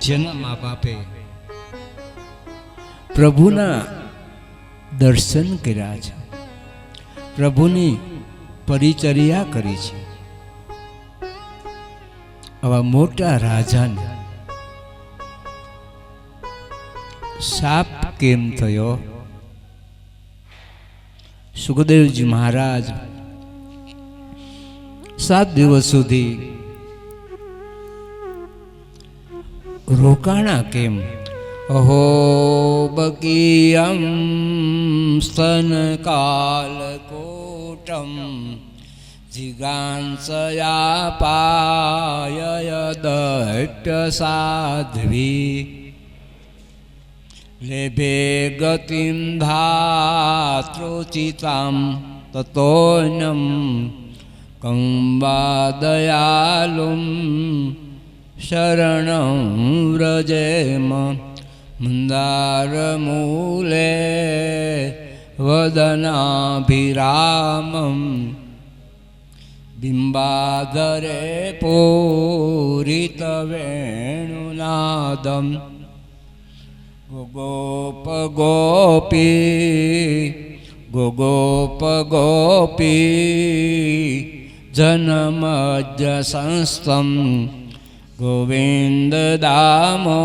જેના મા બાપે પ્રભુના દર્શન કર્યા છે, પ્રભુની પરિચર્યા કરી છે, આવા મોટા રાજાને શાપ કેમ થયો? સુખદેવજી મહારાજ 7 દિવસ સુધી રોકાણા કેમ? અહો બકીયમ સ્તન કાલકોટમ, જિગાંસયા પાય દૈત્ય સાધ્વી. લેભે ગતિમ ધાત્રોચિતામ તતોન્યમ, કંબા દયાલુમ શરણં વ્રજેમ. મંદાર મૂલે વદનાભિરામમ, બિંબાધરે પૂરિત વેણુનાદમ ગોગોપ ગોપી જનમજ્જ સંસ્થમ ગોવિંદ દામો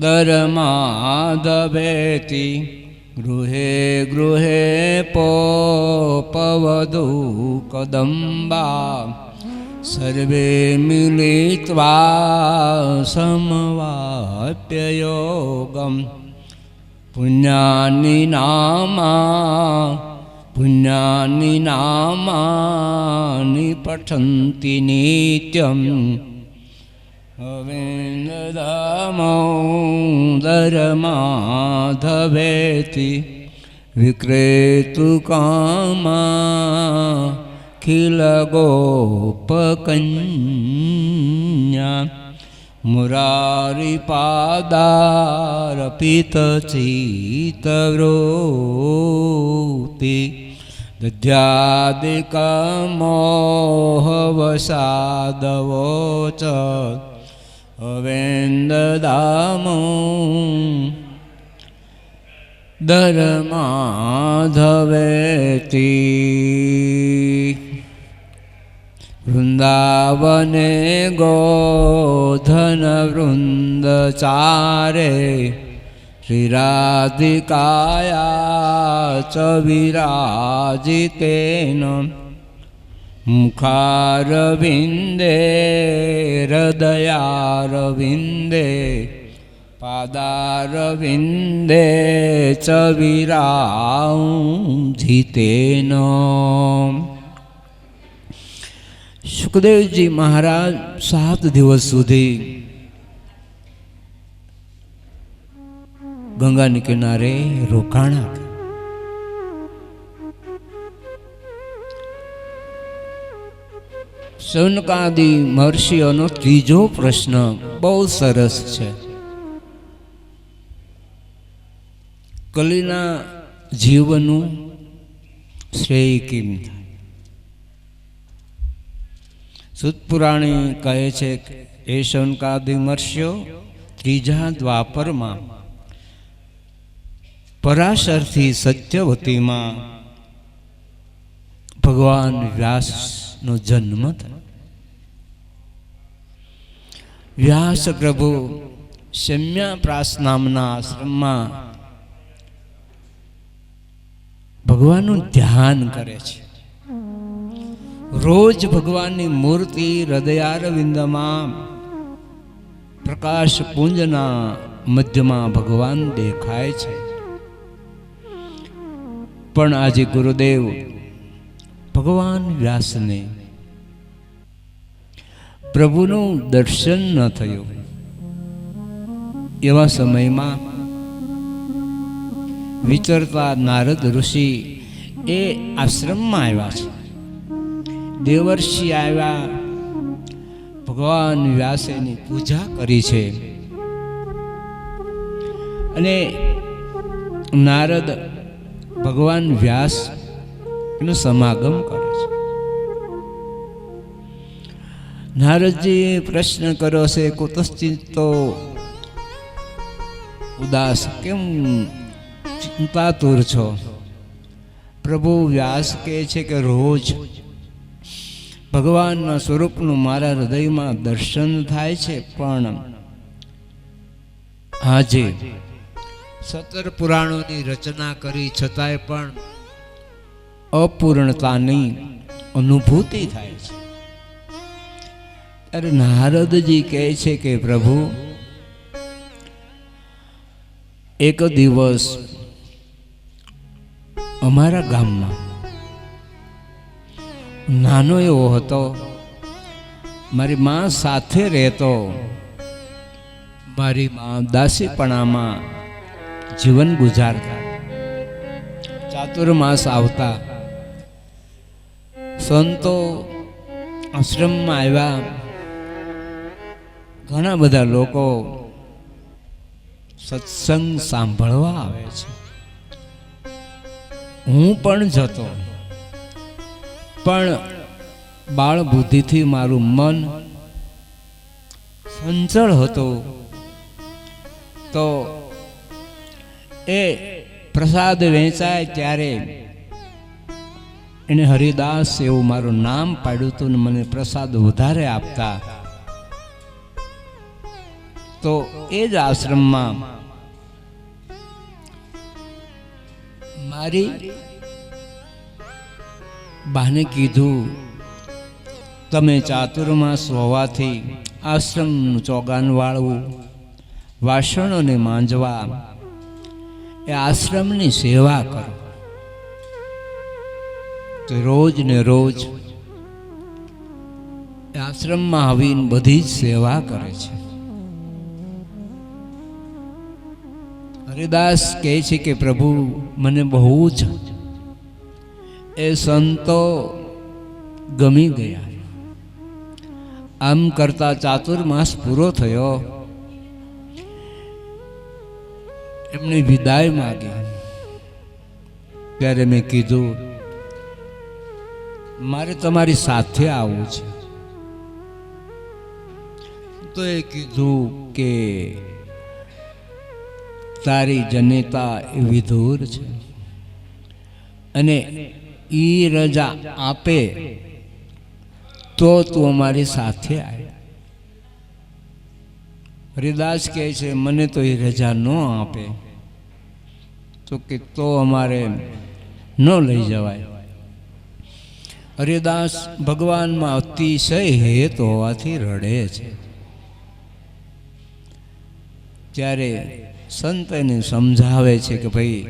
દરમાધવેતિ ગૃહે ગૃહે પોપવધુ કદંબા સર્વે મિલિત્વા સમવાપ્ય યોગમ પુણ્યાની નામાની પઠંતિ નિત્યમ દામોદરમાધવેતિ વિક્રેતુ કામા ખિલ ગોપકન્યા મુરારિપાદારપિત ચિત્તવૃત્તિ દધ્યાદિકમોહવસાદવોચ અવેન્દદામો દરમાધવેતિ વૃંદાવને ગોધન વૃંદચારે શ્રીરાધિકાયા ચ વિરાજિતેન મુખારવિંદે હૃદયારવિંદે પાદારવિંદે ચ વિરાજિતેન. સુખદેવજી મહારાજ 7 દિવસ સુધી ગંગાની કિનારે રોકાણા. સનકાદિ મહર્ષિઓનો ત્રીજો પ્રશ્ન બહુ સરસ છે. કલીના જીવનું શ્રેય કેમ થાય? સુતપુરાણી કહે છે કે એ સનકાદિ મહર્ષિઓ ત્રીજા દ્વાપરમાં પરાશરથી સત્યવતીમાં ભગવાન વ્યાસનો જન્મ થયો. વ્યાસ પ્રભુ શમ્યાપ્રાસ નામના આશ્રમમાં ભગવાનનું ધ્યાન કરે છે. રોજ ભગવાનની મૂર્તિ હૃદયારવિંદમાં પ્રકાશ પુંજના મધ્યમાં ભગવાન દેખાય છે. પણ આજે ગુરુદેવ ભગવાન વ્યાસને પ્રભુનું દર્શન ન થયું. એવા સમયમાં વિચરતા નારદ ઋષિ એ આશ્રમમાં આવ્યા છે. દેવર્ષિ આવ્યા, ભગવાન વ્યાસેની પૂજા કરી છે અને નારદ ભગવાન વ્યાસ એનો સમાગમ કરે છે. નારદજીએ પ્રશ્ન કર્યો છે, કુતશ્ચિત્તો ઉદાસ, કેમ ચિંતાતુર છો? પ્રભુ વ્યાસ કહે છે કે રોજ ભગવાનના સ્વરૂપનું મારા હૃદયમાં દર્શન થાય છે, પણ આજે 17 પુરાણોની રચના કરી છતાંય પણ અપૂર્ણતાની અનુભૂતિ થાય છે. ત્યારે નારદજી કહે છે કે પ્રભુ, એક દિવસ અમારા ગામમાં નાનો એવો હતો, મારી માં સાથે રહેતો. મારી માં દાસીપણામાં જીવન ગુજારતા. ચાતુર્માસ આવતા, સંતો આશ્રમમાં આવ્યા, ઘણા બધા લોકો સત્સંગ સાંભળવા આવે છે. હું પણ જતો, પણ બાળ બુદ્ધિથી મારું મન સંચળ હતું, તો એ પ્રસાદ વેચાય ત્યારે એને હરિદાસ એવું મારું નામ પાડ્યું હતું ને મને પ્રસાદ વધારે આપતા. તો એ જ આશ્રમમાં મારી બાને કીધું, તમે ચાતુર્માસ હોવાથી આશ્રમનું ચોગાન વાળવું, વાસણોને માંજવા, એ આશ્રમની સેવા કરો. તો રોજ ને રોજ આશ્રમમાં આવીને બધી જ સેવા કરે છે. હરિદાસ કહે છે કે પ્રભુ મને બહુ જ એ સંતો ગમી ગયા. આમ કરતા ચાતુર્માસ પૂરો થયો, એમણે વિદાય માગી. ત્યારે મેં કીધું મારે તમારી સાથે આવવું છે. તો એ કીધું કે તારી જનેતા એ વિધુર છે અને ઈ રજા આપે તો તું અમારી સાથે આવ. હરિદાસ કહે છે મને તો એ રજા ન આપે તો કે તો અમારે ન લઈ જવાય. હરિદાસ ભગવાનમાં અતિશય હેત હોવાથી રડે છે. ત્યારે સંત એને સમજાવે છે કે ભાઈ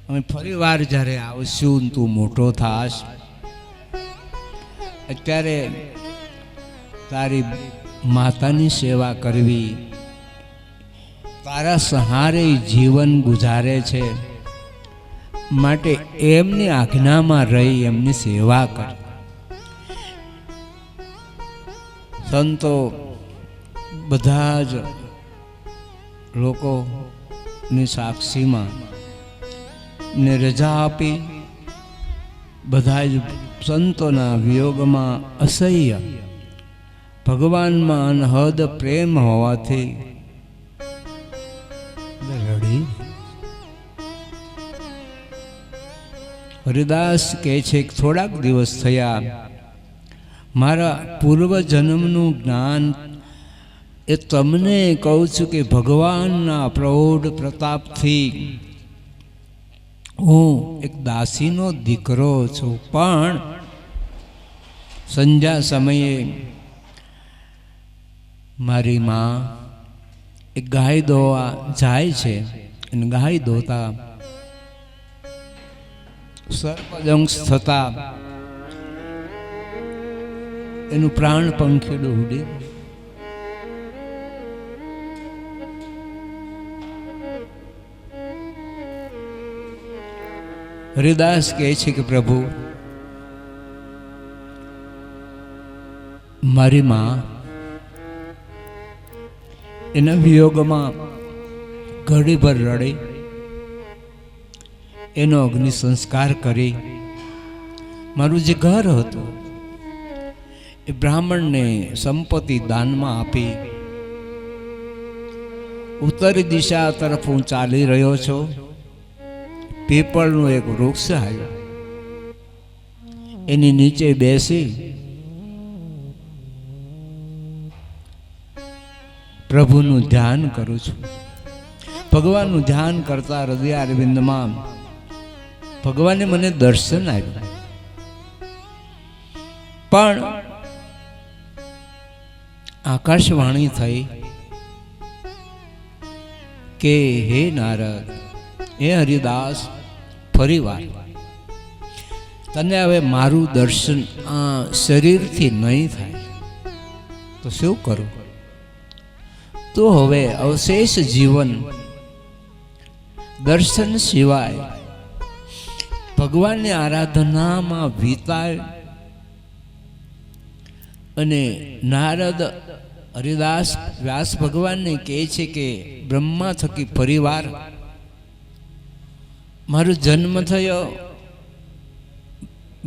અમે ફરી વાર જ્યારે આવશું તું મોટો થાશ, અત્યારે તારી માતાની સેવા કરવી, તારા સહારે જીવન ગુજારે છે, માટે એમની આજ્ઞામાં રહી એમની સેવા કર. સંતો બધા જ લોકોની સાક્ષીમાં ને રજા આપી. બધા જ સંતોના વિયોગમાં અસહ્ય ભગવાનમાં અનહદ પ્રેમ હોવાથી રડી. હરિદાસ કહે છે કે થોડાક દિવસ થયા, મારા પૂર્વ જન્મનું જ્ઞાન એ તમને કહું છું કે ભગવાનના પ્રૌઢ પ્રતાપથી હું એક દાસીનો દીકરો છું. પણ સંધ્યા સમયે મારી માં એક ગાય દોવા જાય છે અને ગાય દોતા સર્પદંશ થતા એનું પ્રાણ પંખીડું ઉડી. હરિદાસ કહે છે કે પ્રભુ મારી માં એના વિયોગમાં ઘડીભર રડી, એનો અગ્નિ સંસ્કાર કરી મારું જે ઘર હતું એ બ્રાહ્મણને સંપત્તિ દાનમાં આપી ઉત્તરી દિશા તરફ હું ચાલી રહ્યો છું. પીપળનું એક વૃક્ષ આવ્યું, એની નીચે બેસી પ્રભુનું ધ્યાન કરું છું. ભગવાનનું ધ્યાન કરતા હૃદય અરવિંદમાં ભગવાને મને દર્શન આપ્યું. પણ આકાશવાણી થઈ કે હે નારદ, હે હરિદાસ, ફરીવાર તને હવે મારું દર્શન આ શરીરથી નહીં થાય તો શું કરું? તો હવે અવશેષ જીવન દર્શન સિવાય ભગવાનની આરાધનામાં વીતાય. અને નારદ હરિદાસ વ્યાસ ભગવાનને કહે છે કે બ્રહ્મા થકી પરિવાર મારો જન્મ થયો,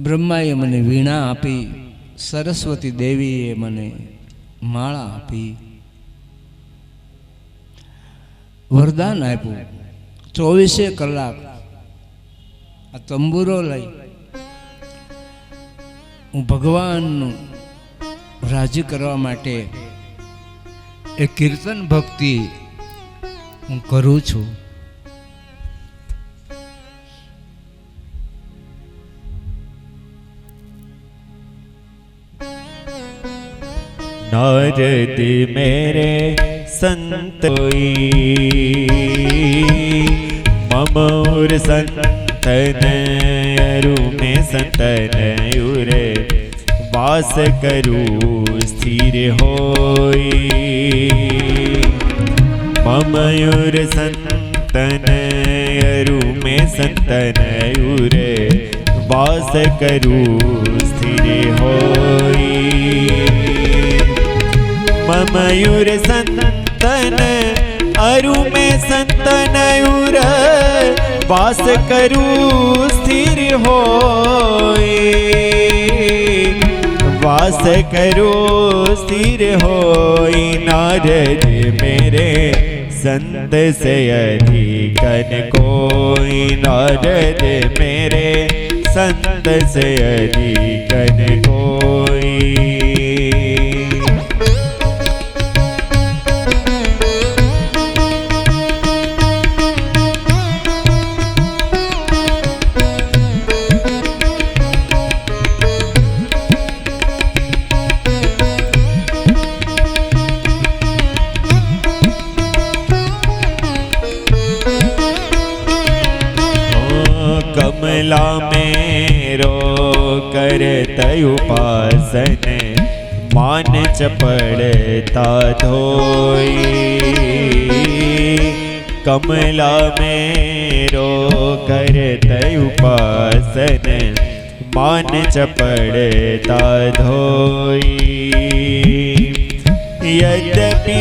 બ્રહ્માએ મને વીણા આપી, સરસ્વતી દેવીએ મને માળા આપી, વરદાન આપ્યું. 24 કલાક આ તંબુરો લઈ હું ભગવાનનું રાજી કરવા માટે એ કીર્તન ભક્તિ હું કરું છું. नारद मेरे संत ममोर संतन अरु में संतन उरे वास करू स्थिर होई ममयूर संतन अरु में संतन उरे वास करू स्थिर होई ममयूर संतन अरु में संतन उर वास करू स्थिर होई वास करो स्थिर होई नारद मेरे संत से अधिकन कोई नारद मेरे संत से अधिकन कोई कमला मेरो करत उपासन मान चपड़ता धोई कमला मेरो करत उपासन मान चपड़ता धोई यद्यपि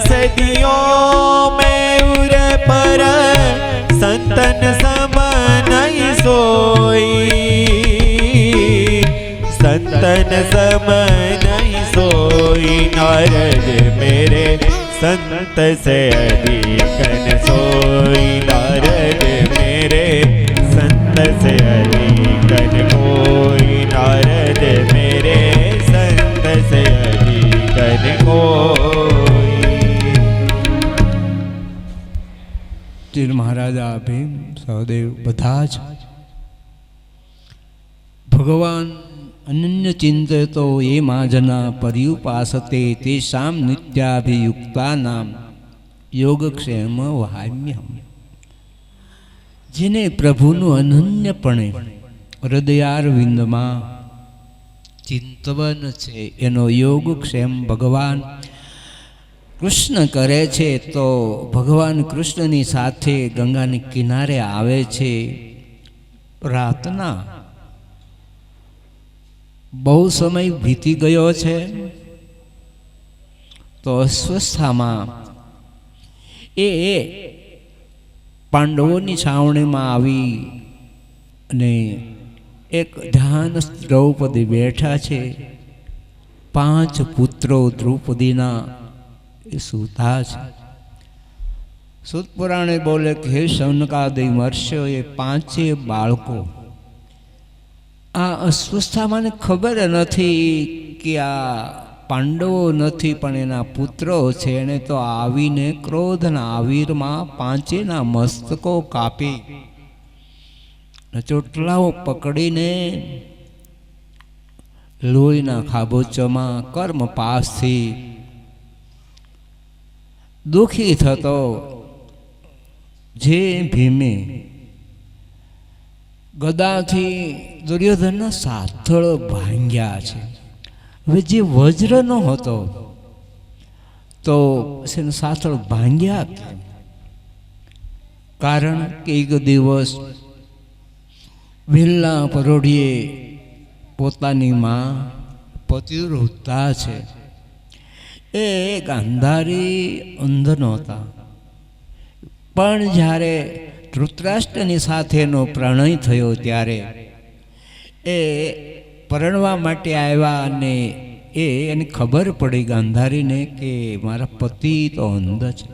सदियों में उर पर संतन सम नहीं सोई संतन सम नहीं सोई नारद मेरे संत से अधिकन सोई नारद मेरे संत से अधिकन कोई नारद मेरे संत से अधिकन कोई तीर महाराजा भीम सहदेव બધા જ ભગવાન અનન્ય ચિંતતો એ માજના પર્યુપાસતે તેષામ નિત્યાભિયુક્તાનામ યોગક્ષેમ વહામ્યહમ. જેને પ્રભુનું અનન્યપણે હૃદયારવિંદમાં ચિંતવન છે એનો યોગક્ષેમ ભગવાન કૃષ્ણ કરે છે. તો ભગવાન કૃષ્ણની સાથે ગંગાની કિનારે આવે છે. રાતના બહુ સમય વીતી ગયો છે. તો અસ્વસ્થામાં એ પાંડવોની છાવણીમાં આવી અને એક ધ્યાનસ્થ દ્રૌપદી બેઠા છે. 5 પુત્રો દ્રૌપદીના એ સૂતા છે. સૂત પુરાણે બોલે કે હે શૌનકાદિ મહર્ષિઓ એ 5 બાળકો આ અસ્વસ્થામાં ખબર નથી કે આ પાંડવો નથી પણ એના પુત્રો છે. એને તો આવીને ક્રોધના આવીરમાં 5ના મસ્તકો કાપી ચોટલાઓ પકડીને લોહીના ખાબોચમાં કર્મ પાસથી દુઃખી થતો જે ભીમે ગદાથી દુર્યોધનના સાથળો ભાંગ્યા છે. હવે જે વજ્રનો હતો તો સાથળ ભાંગ્યા કેમ? કારણ કે એક દિવસ વહેલા પરોઢીએ પોતાની માં પતિવ્રતા છે એ ગાંધારી અંધ નહોતા, પણ જ્યારે ધૃતરાષ્ટ્રની સાથેનો પ્રણય થયો ત્યારે એ પરણવા માટે આવ્યા અને એને ખબર પડી ગાંધારીને કે મારા પતિ તો અંધ છે.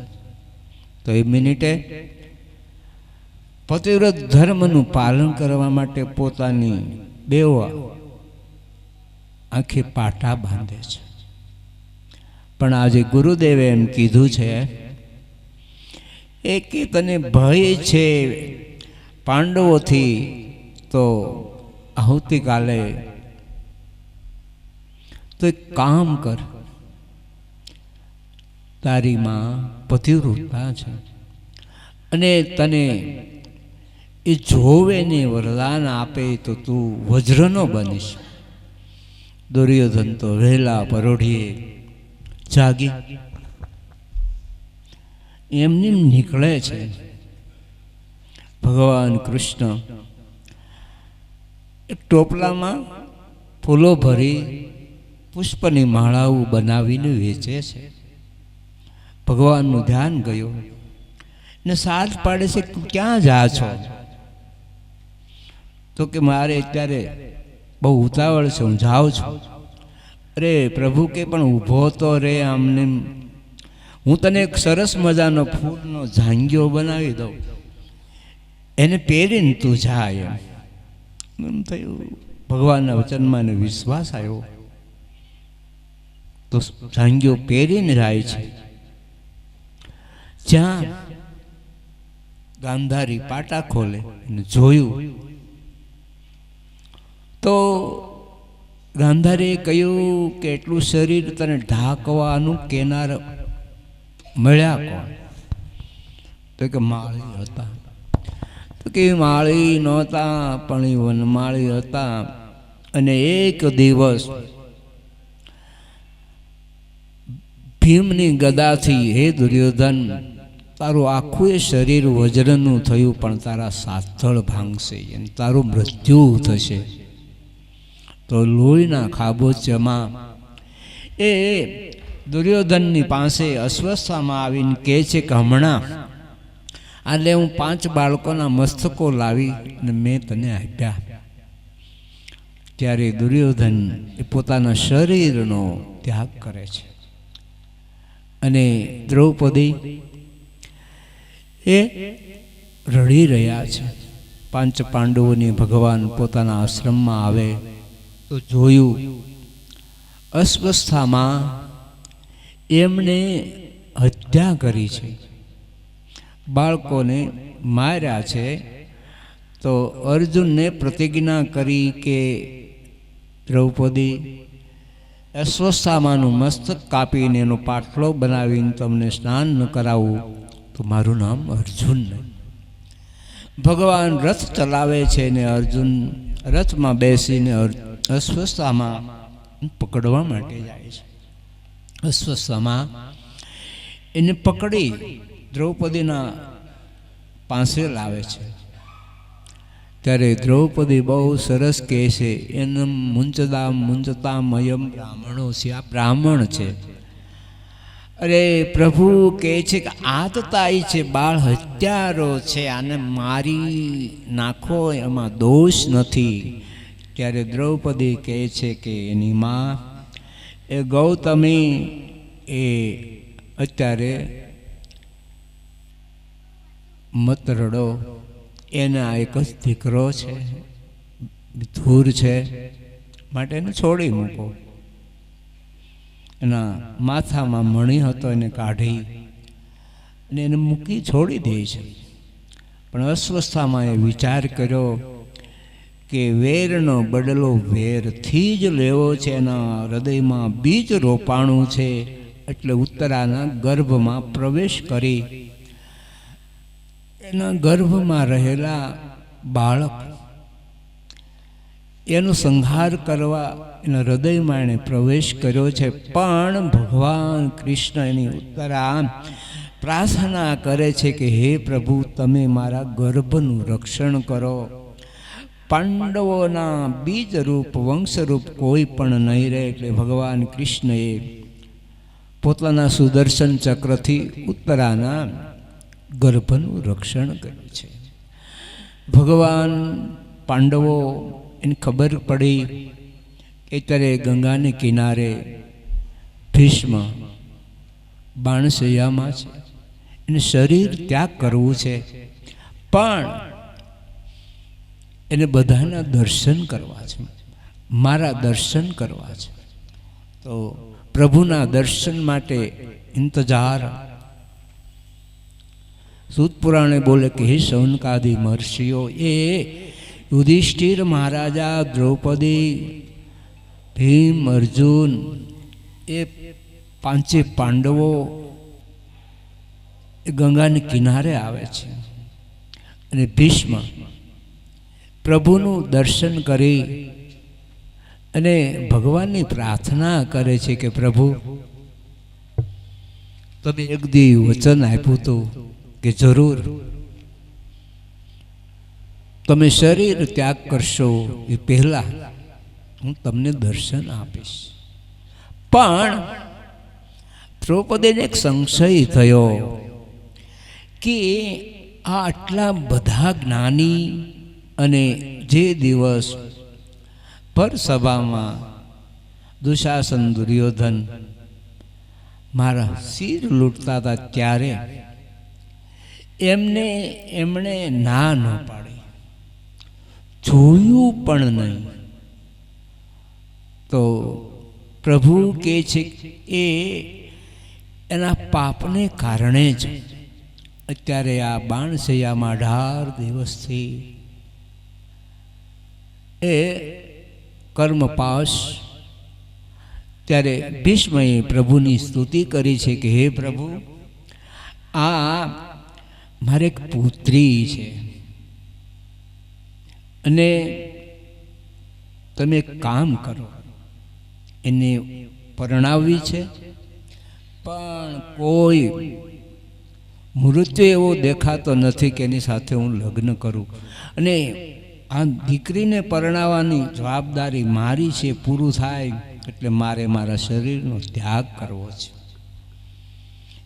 તો એ મિનિટે પતિવ્રત ધર્મનું પાલન કરવા માટે પોતાની બેવ આંખે પાટા બાંધે છે. પણ આજે ગુરુદેવે એમ કીધું છે કે તને ભય છે પાંડવોથી, તો આવતીકાલે તો એક કામ કર, તારી માં પતિવ્રતા છે અને તને એ જોવે ને વરદાન આપે તો તું વજ્રનો બનીશ. દુર્યોધન તો વહેલા પરોઢીએ જાગી એમની નીકળે છે. ભગવાન કૃષ્ણ એક ટોપલામાં ફૂલો ભરી પુષ્પની માળાઓ બનાવીને વેચે છે. ભગવાનનું ધ્યાન ગયું ને સાથ પાડે છે, ક્યાં જા છો? તો કે મારે અત્યારે બહુ ઉતાવળ છે, હું જાઉં છું. અરે પ્રભુ કે પણ ઊભો તો રે, આમને હું તને એક સરસ મજાનો ફૂલનો ઝાંગ્યો બનાવી દઉં, એને પહેરીને તું જા. એમ થયું ભગવાનના વચનમાં એને વિશ્વાસ આવ્યો તો ઝાંગ્યો પહેરીને જાય છે. જ્યાં ગાંધારી પાટા ખોલે અને જોયું તો ગાંધારીએ કહ્યું કે એટલું શરીર તને ઢાંકવાનું કેનાર મળ્યા કોણ? તો કે માળી હતા. તો કે માળી નહોતા પણ એ વનમાળી હતા. અને એક દિવસ ભીમની ગદાથી, હે દુર્યોધન, તારું આખું એ શરીર વજ્રનું થયું પણ તારા સાથળ ભાંગશે અને તારું મૃત્યુ થશે. તો લોહીના ખાબોચમાં એ દુર્યોધનની પાસે અસ્વસ્થામાં આવીને કહે છે કે હમણાં એટલે હું 5 બાળકોના મસ્તકો લાવી અને મેં તને આપ્યા. ત્યારે દુર્યોધન એ પોતાના શરીરનો ત્યાગ કરે છે અને દ્રૌપદી એ રડી રહ્યા છે. 5 પાંડવોની ભગવાન પોતાના આશ્રમમાં આવે તો જોયું અસ્વસ્થામાં એમણે હત્યા કરી છે, બાળકોને માર્યા છે. તો અર્જુનને પ્રતિજ્ઞા કરી કે દ્રૌપદી, અસ્વસ્થામાનું મસ્તક કાપીને એનો પાટલો બનાવીને તમને સ્નાન ન કરાવું તો મારું નામ અર્જુન નહીં. ભગવાન રથ ચલાવે છે ને અર્જુન રથમાં બેસીને અસ્વસ્થામાં પકડવા માટે જાય છે. અસ્વસ્થામાં એને પકડી દ્રૌપદીના પાસે લાવે છે. ત્યારે દ્રૌપદી બહુ સરસ કહે છે, એનમ મુંચતા મુંચતા મયમ બ્રાહ્મણો છે, આ બ્રાહ્મણ છે. અરે પ્રભુ કહે છે કે આતતાઈ છે, બાળ હત્યારો છે, આને મારી નાખો, એમાં દોષ નથી. ત્યારે દ્રૌપદી કહે છે કે એની માં એ ગૌતમી એ અત્યારે મત રડો, એના એક જ દીકરો છે, ધૂર છે, માટે એને છોડી મૂકો. એના માથામાં મણી હતો એને કાઢી અને એને મૂકી છોડી દે છે. પણ અસ્વસ્થામાં એ વિચાર કર્યો કે વેરનો બદલો વેરથી જ લેવો છે. એના હૃદયમાં બીજ રોપાણું છે એટલે ઉત્તરાના ગર્ભમાં પ્રવેશ કરી એના ગર્ભમાં રહેલા બાળક એનો સંહાર કરવા એના હૃદયમાં એણે પ્રવેશ કર્યો છે. પણ ભગવાન કૃષ્ણ એની ઉત્તરા પ્રાર્થના કરે છે કે હે પ્રભુ, તમે મારા ગર્ભનું રક્ષણ કરો. પાંડવોના બીજરૂપ વંશરૂપ કોઈ પણ નહીં રહે. એટલે ભગવાન કૃષ્ણએ પોતાના સુદર્શન ચક્રથી ઉત્તરાના ગર્ભનું રક્ષણ કર્યું છે. ભગવાન પાંડવો એને ખબર પડી કે ત્યારે ગંગાને કિનારે ભીષ્મ બાણશૈયામાં છે, એને શરીર ત્યાગ કરવું છે, પણ એને બધાના દર્શન કરવા છે, મારા દર્શન કરવા છે. તો પ્રભુના દર્શન માટે ઇંતજાર. સૂત પુરાણે બોલે કે હે શૌનકાદિ મહર્ષિઓ, એ યુધિષ્ઠિર મહારાજા, દ્રૌપદી, ભીમ, અર્જુન, એ પાંચે પાંડવો એ ગંગાને કિનારે આવે છે અને ભીષ્મ પ્રભુનું દર્શન કરી અને ભગવાનની પ્રાર્થના કરે છે કે પ્રભુ, તમે એક દી વચન આપ્યું હતું કે જરૂર તમે શરીર ત્યાગ કરશો એ પહેલા હું તમને દર્શન આપીશ. પણ દ્રૌપદીને એક સંશય થયો કે આ આટલા બધા જ્ઞાની અને જે દિવસ પર સભામાં દુશાસન, દુર્યોધન મારા શિર લૂંટતા હતા, ત્યારે એમણે ના ન પાડી, જોયું પણ નહીં. તો પ્રભુ કહે છે એ એના પાપને કારણે જ અત્યારે આ બાણશૈયામાં 18 દિવસથી એ કર્મપાશ. ત્યારે ભીષ્મએ પ્રભુની સ્તુતિ કરી છે કે હે પ્રભુ, આ મારે એક પુત્રી છે અને તમે એક કામ કરો, એને પરણાવવી છે, પણ કોઈ મૃત્યુ એવો દેખાતો નથી કે એની સાથે હું લગ્ન કરું, અને આ દીકરીને પરણાવવાની જવાબદારી મારી છે. પૂરું થાય એટલે મારે મારા શરીરનો ત્યાગ કરવો છે.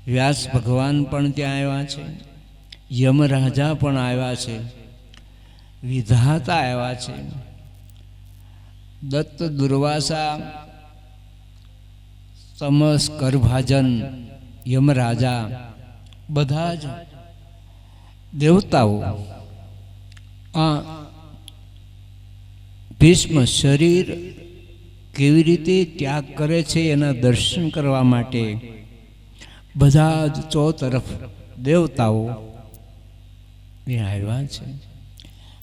વ્યાસ ભગવાન પણ ત્યાં આવ્યા છે, યમરાજા પણ આવ્યા છે, વિધાતા આવ્યા છે, દત્ત, દુર્વાસા, સમસ, કરભાજન, યમરાજા, બધા જ દેવતાઓ આ ભીષ્મ શરીર કેવી રીતે ત્યાગ કરે છે એના દર્શન કરવા માટે બધા જ ચોતરફ દેવતાઓ આવ્યા છે.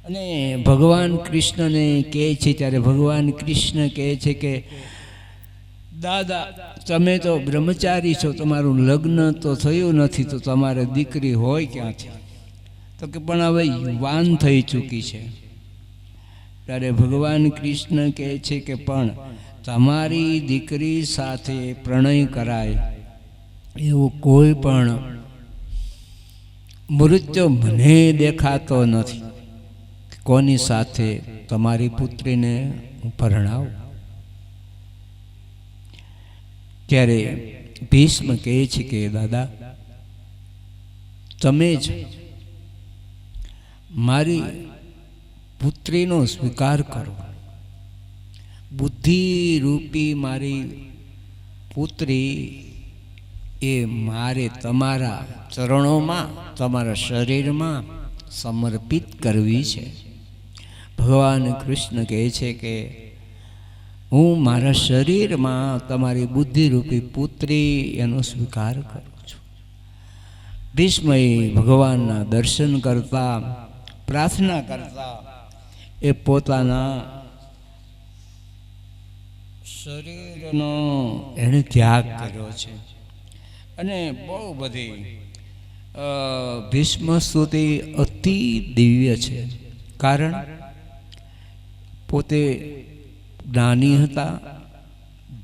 અને ભગવાન કૃષ્ણને કહે છે, ત્યારે ભગવાન કૃષ્ણ કહે છે કે દાદા, તમે તો બ્રહ્મચારી છો, તમારું લગ્ન તો થયું નથી, તો તમારે દીકરી હોય ક્યાંથી? તો કે પણ હવે યુવાન થઈ ચૂકી છે. ત્યારે ભગવાન કૃષ્ણ કહે છે કે પણ તમારી દીકરી સાથે પ્રણય કરાય એવું કોઈ પણ મૃત્યુ મને દેખાતો નથી. કોની સાથે તમારી પુત્રીને હું પરણાવું? ત્યારે ભીષ્મ કહે છે કે દાદા, તમે જ મારી પુત્રીનો સ્વીકાર કરો. બુદ્ધિ રૂપી મારી પુત્રી એ મારે તમારા ચરણોમાં, તમારા શરીરમાં સમર્પિત કરવી છે. ભગવાન કૃષ્ણ કહે છે કે હું મારા શરીરમાં તમારી બુદ્ધિરૂપી પુત્રી એનો સ્વીકાર કરું છું. ભીષ્મએ ભગવાનના દર્શન કરતા, પ્રાર્થના કરતા એ પોતાના શરીરનો એણે ત્યાગ કર્યો છે. અને બહુ બધી ભીષ્મ સ્તુતિ અતિ દિવ્ય છે, કારણ પોતે જ્ઞાની હતા,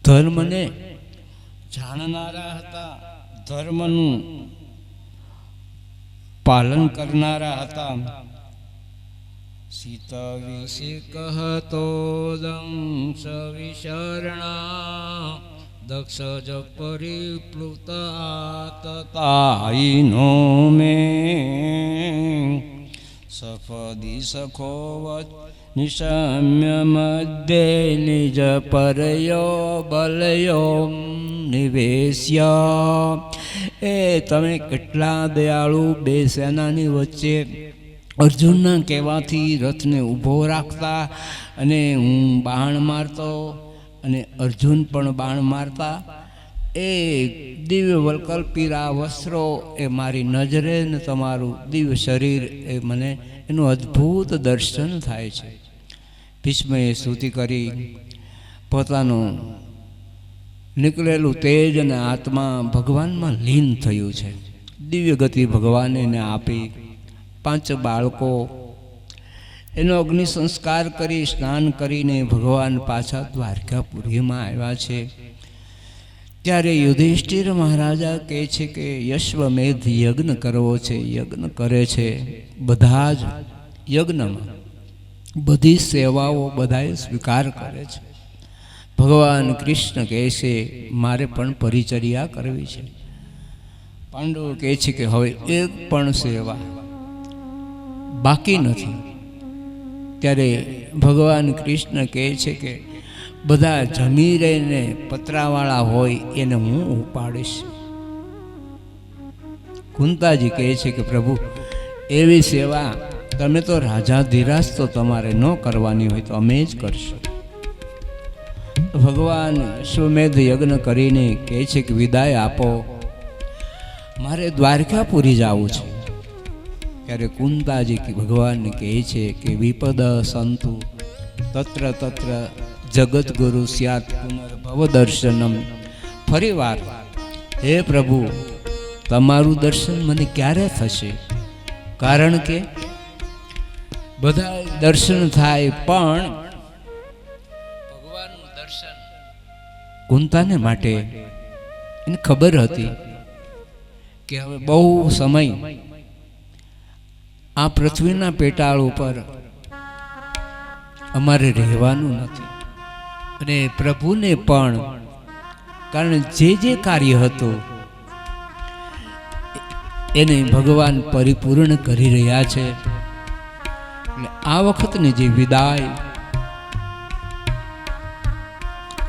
ધર્મને જાણનારા હતા, ધર્મનું પાલન કરનારા હતા. સીતા વિશે કહતો દંશ વિશરણા, દક્ષ જ પરિપ્લુત આતતાઈનો મેં સફદી સખો નિશામ્ય મધ્યે નિજ પરયો બલયો નિવેશ્ય. એ તમે કેટલા દયાળુ, બે સેનાની વચ્ચે અર્જુનના કહેવાથી રથને ઊભો રાખતા અને હું બાણ મારતો અને અર્જુન પણ બાણ મારતા. એ દિવ્ય વલ્કલ્પીરા વસ્ત્રો એ મારી નજરે ને તમારું દિવ્ય શરીર એ મને એનું અદ્ભુત દર્શન થાય છે. ભીષ્મએ સ્તુતિ કરી પોતાનું નીકળેલું તેજ અને આત્મા ભગવાનમાં લીન થયું છે. દિવ્ય ગતિ ભગવાને એને આપી. 5 બાળકો એનો અગ્નિ સંસ્કાર કરી સ્નાન કરીને ભગવાન પાછા દ્વારકાપુરીમાં આવ્યા છે. ત્યારે યુધિષ્ઠિર મહારાજા કહે છે કે યશ્વમેધ યજ્ઞ કરવો છે. યજ્ઞ કરે છે. બધા જ યજ્ઞમાં બધી સેવાઓ બધાએ સ્વીકાર કરે છે. ભગવાન કૃષ્ણ કહે છે મારે પણ પરિચર્યા કરવી છે. પાંડવો કહે છે કે હવે એક પણ સેવા બાકી નથી. ત્યારે ભગવાન કૃષ્ણ કહે છે કે બધા જમી રહીને પતરાવાળા હોય એને હું ઉપાડીશ. કુંતાજી કહે છે કે પ્રભુ એવી સેવા તમે તો રાજાધીરાજ તો તમારે ન કરવાની હોય તો અમે જ કરશું. ભગવાન અશ્વમેધ યજ્ઞ કરીને કહે છે કે વિદાય આપો, મારે દ્વારકાપુરી જવું છે. ત્યારે કુંતાજી ભગવાનને કહે છે કે વિપદ સંતુ તત્ર તત્ર જગતગુરુ સ્યાત પુનર્ભવ દર્શનમ. ફરીવાર હે પ્રભુ તમારું દર્શન મને ક્યારે થશે? કારણ કે બધા દર્શન થાય પણ ભગવાનનું દર્શન કુંતાને માટે એને ખબર હતી કે હવે બહુ સમય આ પૃથ્વીના પેટાળ ઉપર અમારે રહેવાનું નથી. અને પ્રભુને પણ કારણ જે કાર્ય હતું એને ભગવાન પરિપૂર્ણ કરી રહ્યા છે. એટલે આ વખતની જે વિદાય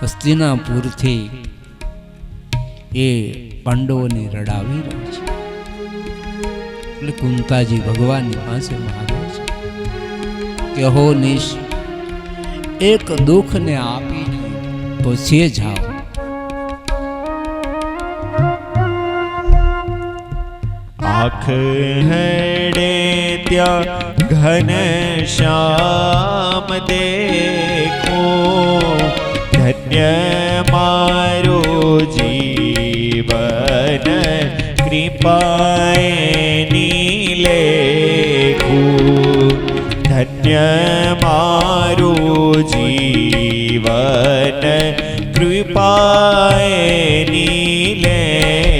હસ્તિનાપુરથી એ પાંડવોને રડાવી રહ્યા છે. એટલે કુંતાજી ભગવાનની પાસે માગે છે કે હો નિશ એક દુઃખને આપીને પછી જાઓ. આંખ હેડે ત્યાં ઘન શ્યામ દેખો, ધન્ય મારું જીવન કૃપાએ નીલેખું. ધન્ય મારું જીવન કૃપાએ નીલેખું.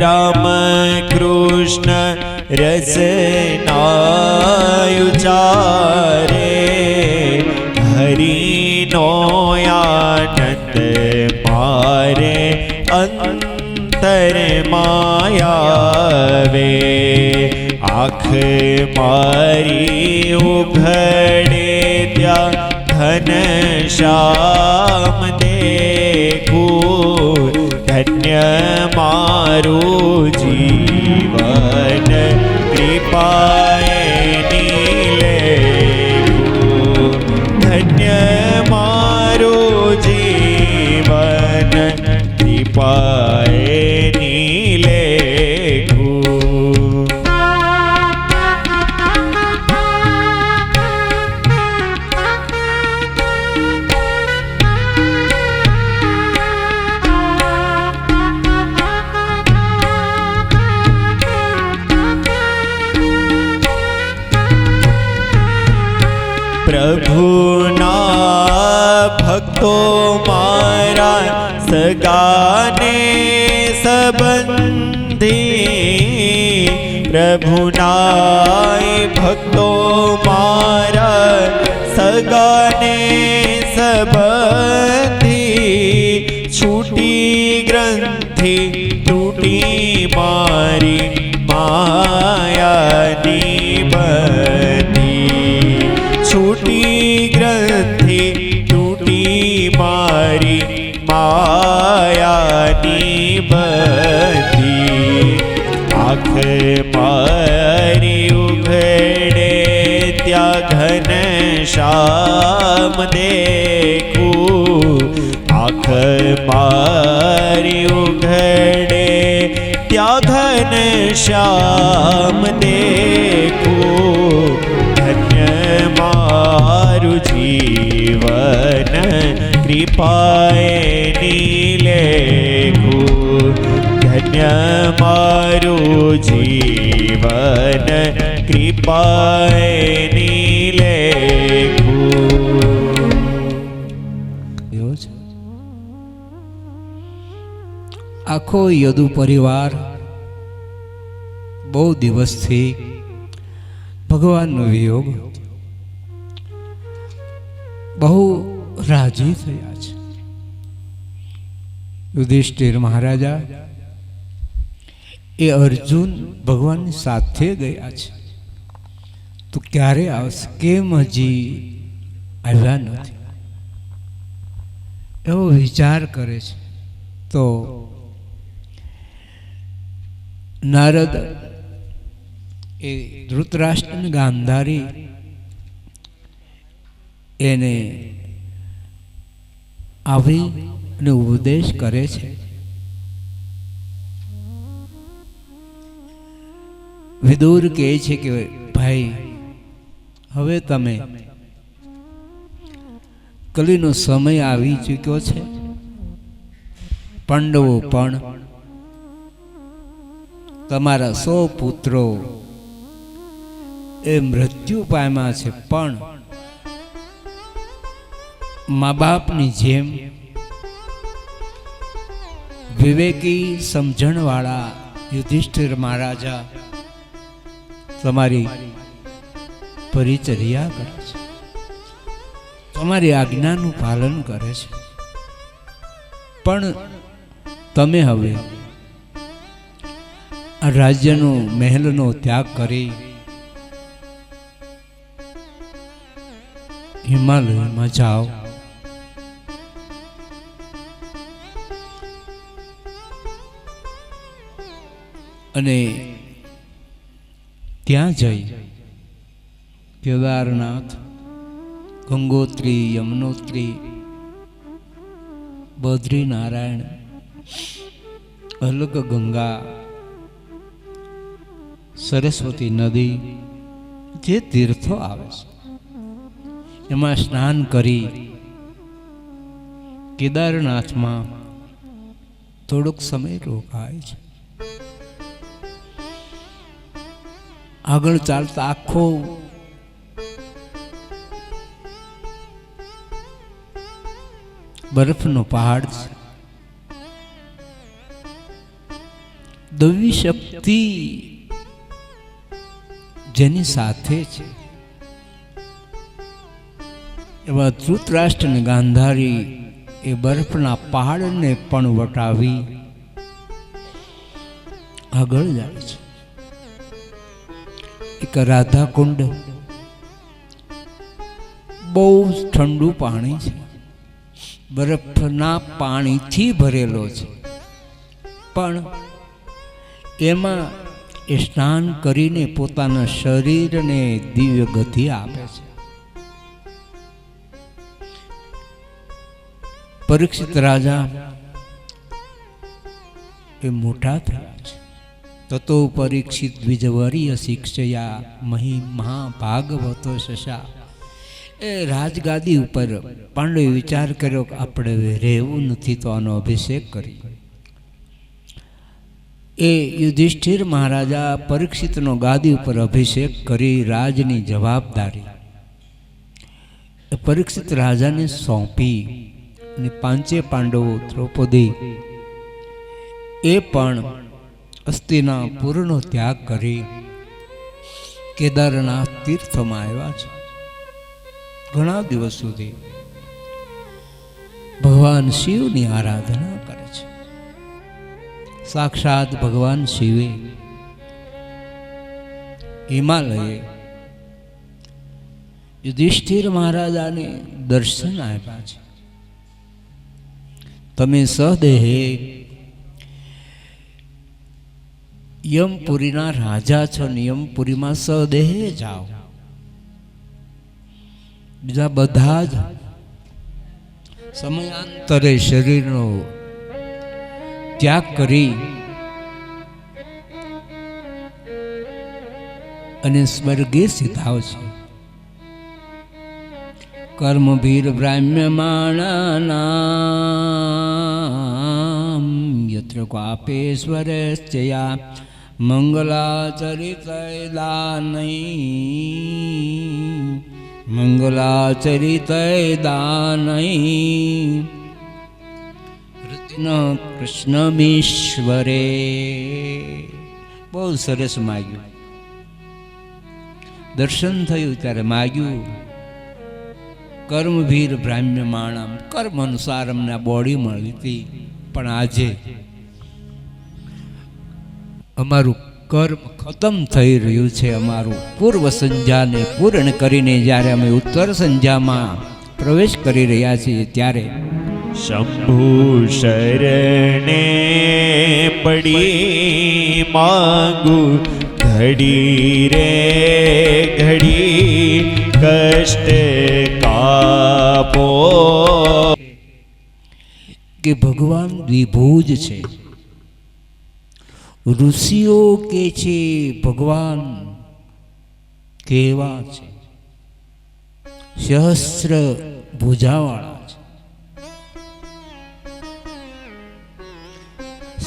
રામ કૃષ્ણ રસનાયુચારે, હરિનો આનંદ મારે અંતર માયાવે. આંખ મારી ઉઘડે ત્યાં ઘન શ્યામ દેખું. ધન્ય મારું જીવન કૃપાએ નીલેખું. ધન્ય મારું જીવન કૃપાએ નીલેખું. પ્રભુના ભક્તો મારા સગાને સંબંધી પ્રભુનાય ભક્તો મારા સગાને સંબંધી છૂટી ગ્રંથિ તૂટી મારી માયાની બધી છૂટી ગ્રંથિ તૂટી મારી માયાની બધી આંખ મારી ઉઘડે ત્યાં ઘન શ્યામ દેખું આંખ મારી ઉઘડે ત્યાં ઘન શ્યામ દેખું ધન્ય મારું જીવન કૃપાએ લેખું ધન્ય મારું જીવન કૃપાએ લેખું. એવો છે. આખો યદુ પરિવાર બહુ દિવસથી ભગવાનનો વિયોગ બહુ રાજી થયા છે. યુધિષ્ઠિર મહારાજા એ અર્જુન ભગવાનની સાથે ગયા છે તો ક્યારે આવશે, કેમ હજી આવ્યા નથી એવો વિચાર કરે છે. તો નારદ એ ધૃતરાષ્ટ્ર ગાંધારી એને આવી અને ઉપદેશ કરે છે. વિદુર કહે છે કે ભાઈ હવે તમે કલીનો સમય આવી ચૂક્યો છે. પાંડવો પણ તમારા 100 પુત્રો એ મૃત્યુ પામ્યા છે, પણ મા બાપની જેમ વિવેકી સમજણવાળા યુધિષ્ઠિર મહારાજા તમારી પરિચર્યા કરે છે, તમારી આજ્ઞાનું પાલન કરે છે. પણ તમે હવે આ રાજ્યનો મહેલનો ત્યાગ કરી હિમાલયમાં જાઓ. અને ત્યાં જઈ કેદારનાથ, ગંગોત્રી, યમનોત્રી, બદ્રીનારાયણ, અલગ ગંગા, સરસ્વતી નદી, જે તીર્થો આવે છે એમાં સ્નાન કરી કેદારનાથમાં થોડોક સમય રોકાય છે. આગળ ચાલતા આખો બરફનો પહાડ છે. દૈવી શક્તિ જેની સાથે છે એવા ધૃતરાષ્ટ્ર અને ગાંધારી એ બરફના પહાડને પણ વટાવી આગળ જાય છે. એક રાધાકુંડ, બહુ ઠંડુ પાણી છે, બરફના પાણીથી ભરેલો છે, પણ એમાં એ સ્નાન કરીને પોતાના શરીરને દિવ્ય ગતિ આપે છે. પરીક્ષિત રાજા એ મોટા થયા છે. તતો પરીક્ષિત દ્વિજવરીય શિક્ષયા મહી મહાભાગવતો શશા. એ રાજગાદી ઉપર પાંડવે વિચાર કર્યો કે આપણે રહેવું નથી તો આનો અભિષેક કરી. એ યુધિષ્ઠિર મહારાજા પરીક્ષિતનો ગાદી ઉપર અભિષેક કરી રાજની જવાબદારી એ પરીક્ષિત રાજાને સોંપી અને પાંચે પાંડવો દ્રૌપદી એ પણ હસ્તિનાપુરનો ત્યાગ કરી કેદારનાથ તીર્થમાં આવ્યા છે. ઘણા દિવસ સુધી ભગવાન શિવની આરાધના કરે છે. સાક્ષાત ભગવાન શિવે હિમાલયે યુધિષ્ઠિર મહારાજાને દર્શન આપ્યા છે. તમે સદેહે યમપુરીના રાજા છો ને યમપુરીમાં સદેહે જાઓ. બીજા બધા જ સમયાંતરે શરીરનો ત્યાગ કરી અને સ્વર્ગે સિધાવ છે. કર્મભીર બ્રાહ્મ્યમાણાનામ યત્ર ક્વાપેશ્વરસ્યયા મંગલાચરિતૈદાનૈ મંગલાચરિતૈદાનૈ રત્ન કૃષ્ણમીશ્વરે. બહુ સરસ માગ્યું. દર્શન થયું ત્યારે માગ્યું કર્મભીર બ્રાહ્મ્યમાણમ. કર્મ અનુસાર અમને બોડી મળી હતી, પણ આજે અમારું કર્મ ખતમ થઈ રહ્યું છે. અમારું પૂર્વ સંધ્યાને પૂર્ણ કરીને જ્યારે અમે ઉત્તર સંધ્યામાં પ્રવેશ કરી રહ્યા છીએ ત્યારે શંભુ શરણે પડી માંગુ ઘડી રે ઘડી કષ્ટ કાપો. કે ભગવાન દ્વિભુજ છે. ઋષિઓ કે છે ભગવાન કેવા છે? સહસ્ર ભુજાવાળા છે.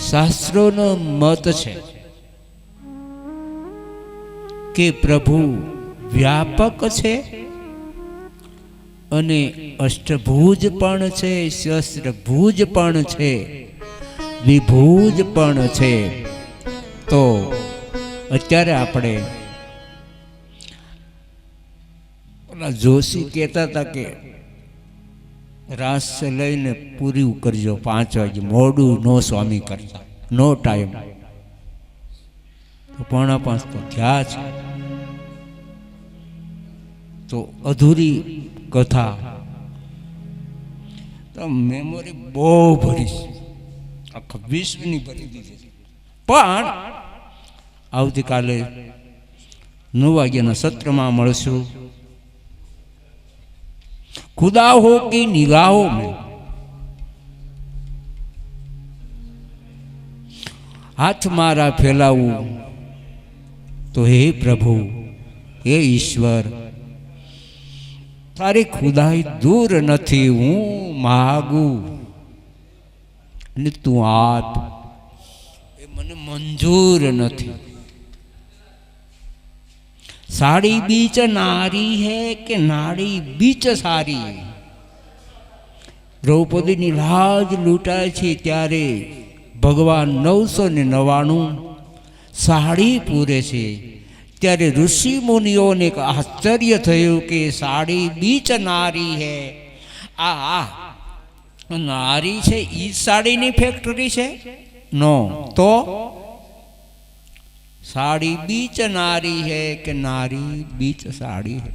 શાસ્ત્રોનો મત છે કે પ્રભુ વ્યાપક છે અને અષ્ટભુજ પણ છે, સહસ્રભુજ પણ છે, દ્વિભુજ પણ છે. તો અત્યારે આપણે ઓલા જોશી કહેતા હતા કે રાસ લઈને પૂરી કરજો 5 વાગે, મોડું નો સ્વામી કરતા, નો ટાઈમ. 4:45 તો થયા છે, તો અધૂરી કથા તો મેમોરી બહુ ભરી છે, આખા વિશ્વની ભરી દીધી છે. પણ આવતીકાલે 9 વાગ્યાના સત્રમાં મળશું. ખુદા હો કે નિગાહો મેં હાથ મારા ફેલાવું તો હે પ્રભુ, હે ઈશ્વર, તારી ખુદાઈ દૂર નથી. હું માગું ને તું આપ, એ મને મંજૂર નથી. साड़ी बीच नारी है कि नाड़ी बीच सारी. द्रौपदी ની લાજ લૂંટાય છે ત્યારે ભગવાન 999 સાડી પૂરે છે. ત્યારે ઋષિ મુનિઓને એક આશ્ચર્ય થયું કે સાડી બીચ નારી હે. આ નારી છે ઈ સાડીની ફેક્ટરી છે? નો. તો साड़ी बीच नारी है कि नारी बीच साड़ी है.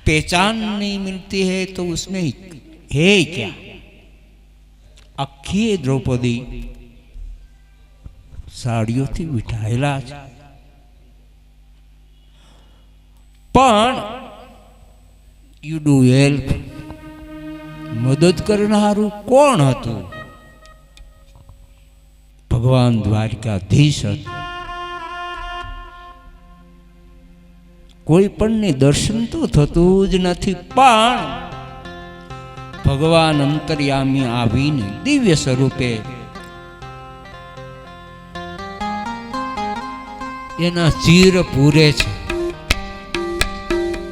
पहचान नहीं मिलती है तो उसमें है क्या? अखी द्रौपदी साड़ियों थी विठायेला છે. પણ યુ ડુ હેલ્પ, મદદ કરનારું કોણ હતું? ભગવાન દ્વારકાધીશ હતું. કોઈ પણને દર્શન તો થતું જ નથી, પણ ભગવાન અંતર્યામી આવીને દિવ્ય સ્વરૂપે એના ચીર પૂરે છે.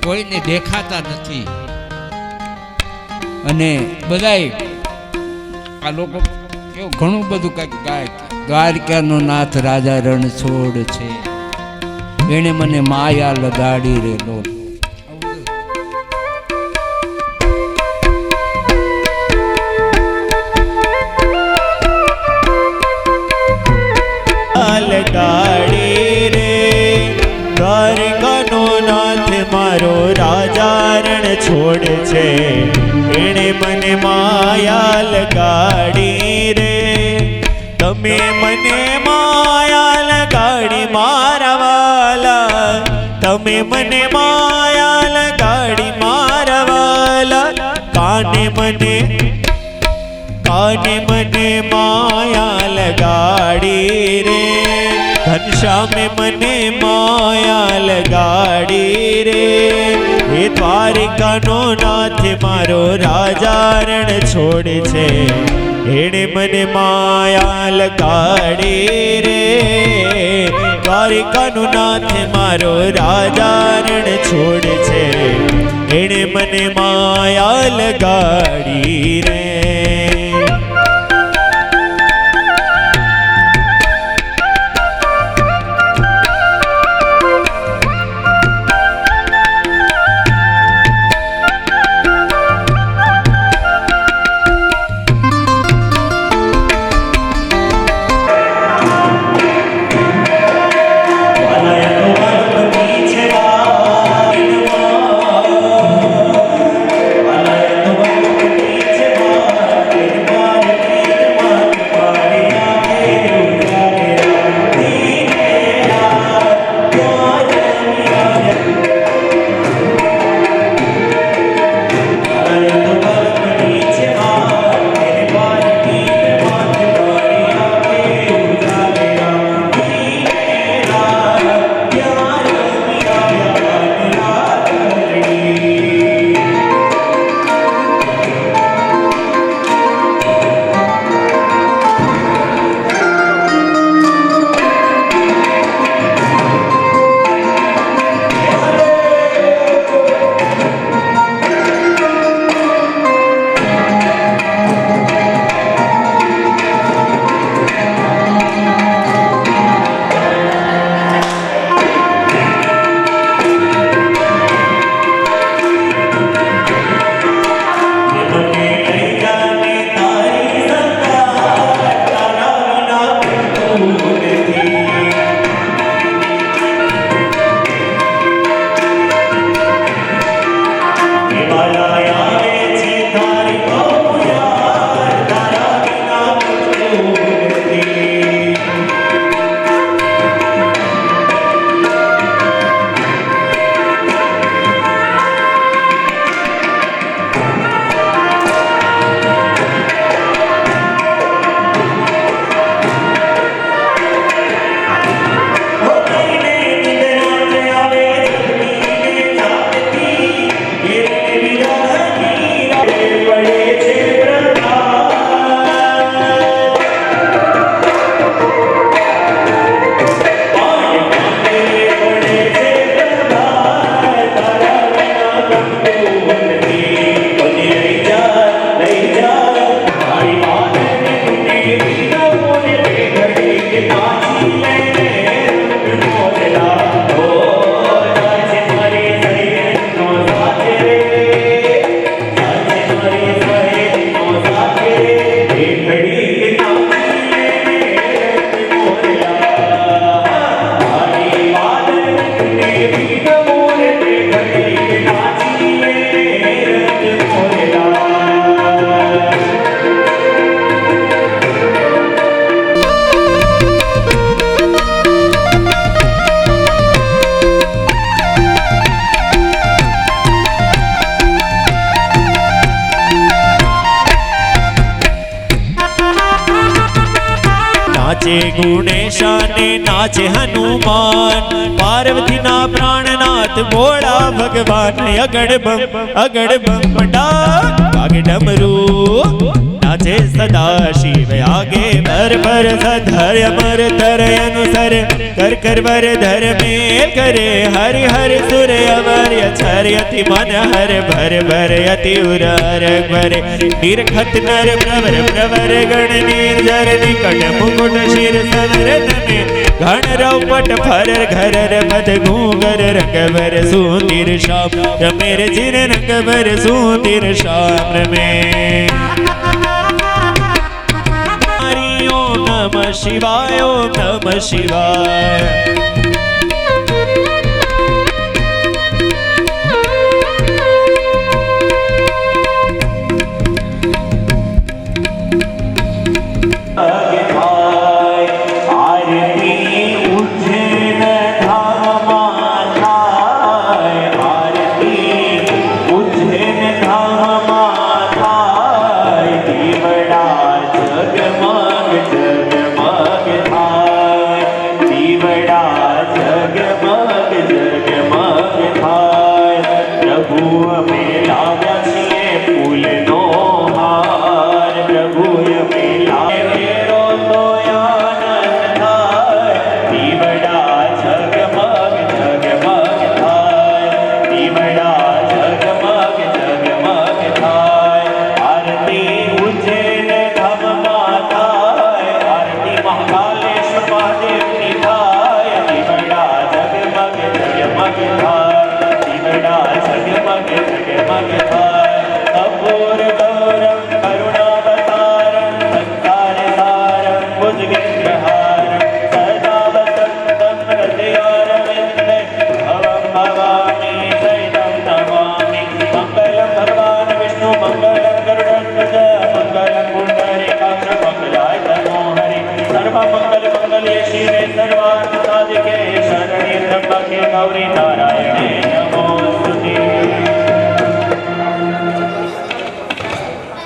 કોઈને દેખાતા નથી અને બધાય આ લોકો કેવું ઘણું બધું કંઈક ગાય. દ્વારકાનો નાથ રાજા રણ છોડ છે, એને મને માયા લગાડી રે લોલ. લગાડી રે દ્વારકાનો નાથ મારો રાજા રણ છોડ છે, એણે મને માયા લગાડી રે. તમે મને માયા લગાડી મારા વાલા, તમે મને માયા લગાડી મારા વાલા. કાને મને માયા લગાડી રે, ઘનશ્યામે મને માયા લગાડી રે. એ દ્વારિકાનો નાથ મારો રાજા રણ છોડ છે, એણે મને માયા લગાડી રે. દ્વારિકાનો નાથ મારો રાજા રણ છોડ છે, એણે મને માયા લગાડી રે. नाचे गुणेशाने नाचे हनुमान, पार्वतीना प्राणनाथ भोळा भगवान. अगड़ बम डाक वागे डमरू नाचे सदा शिव आगे भर भर सधर्य मर धर अनुसर कर कर वर धर मेल करे हरि हरि सुर अमर यति मन हर भर भर यति उरार भर निरखत नर प्रवर प्रवर गण निर्जर निकट मुकुट शिर सदर में घन रौपट फरर घरर मद घूंगर रंगवर सुंदर श्याम रमेर जिन रंगवर सुंदर श्याम में ओम नमः शिवाय ओम नमः शिवाय सर्वार्थ साधिके शरण्य त्र्यंबके गौरी नारायणे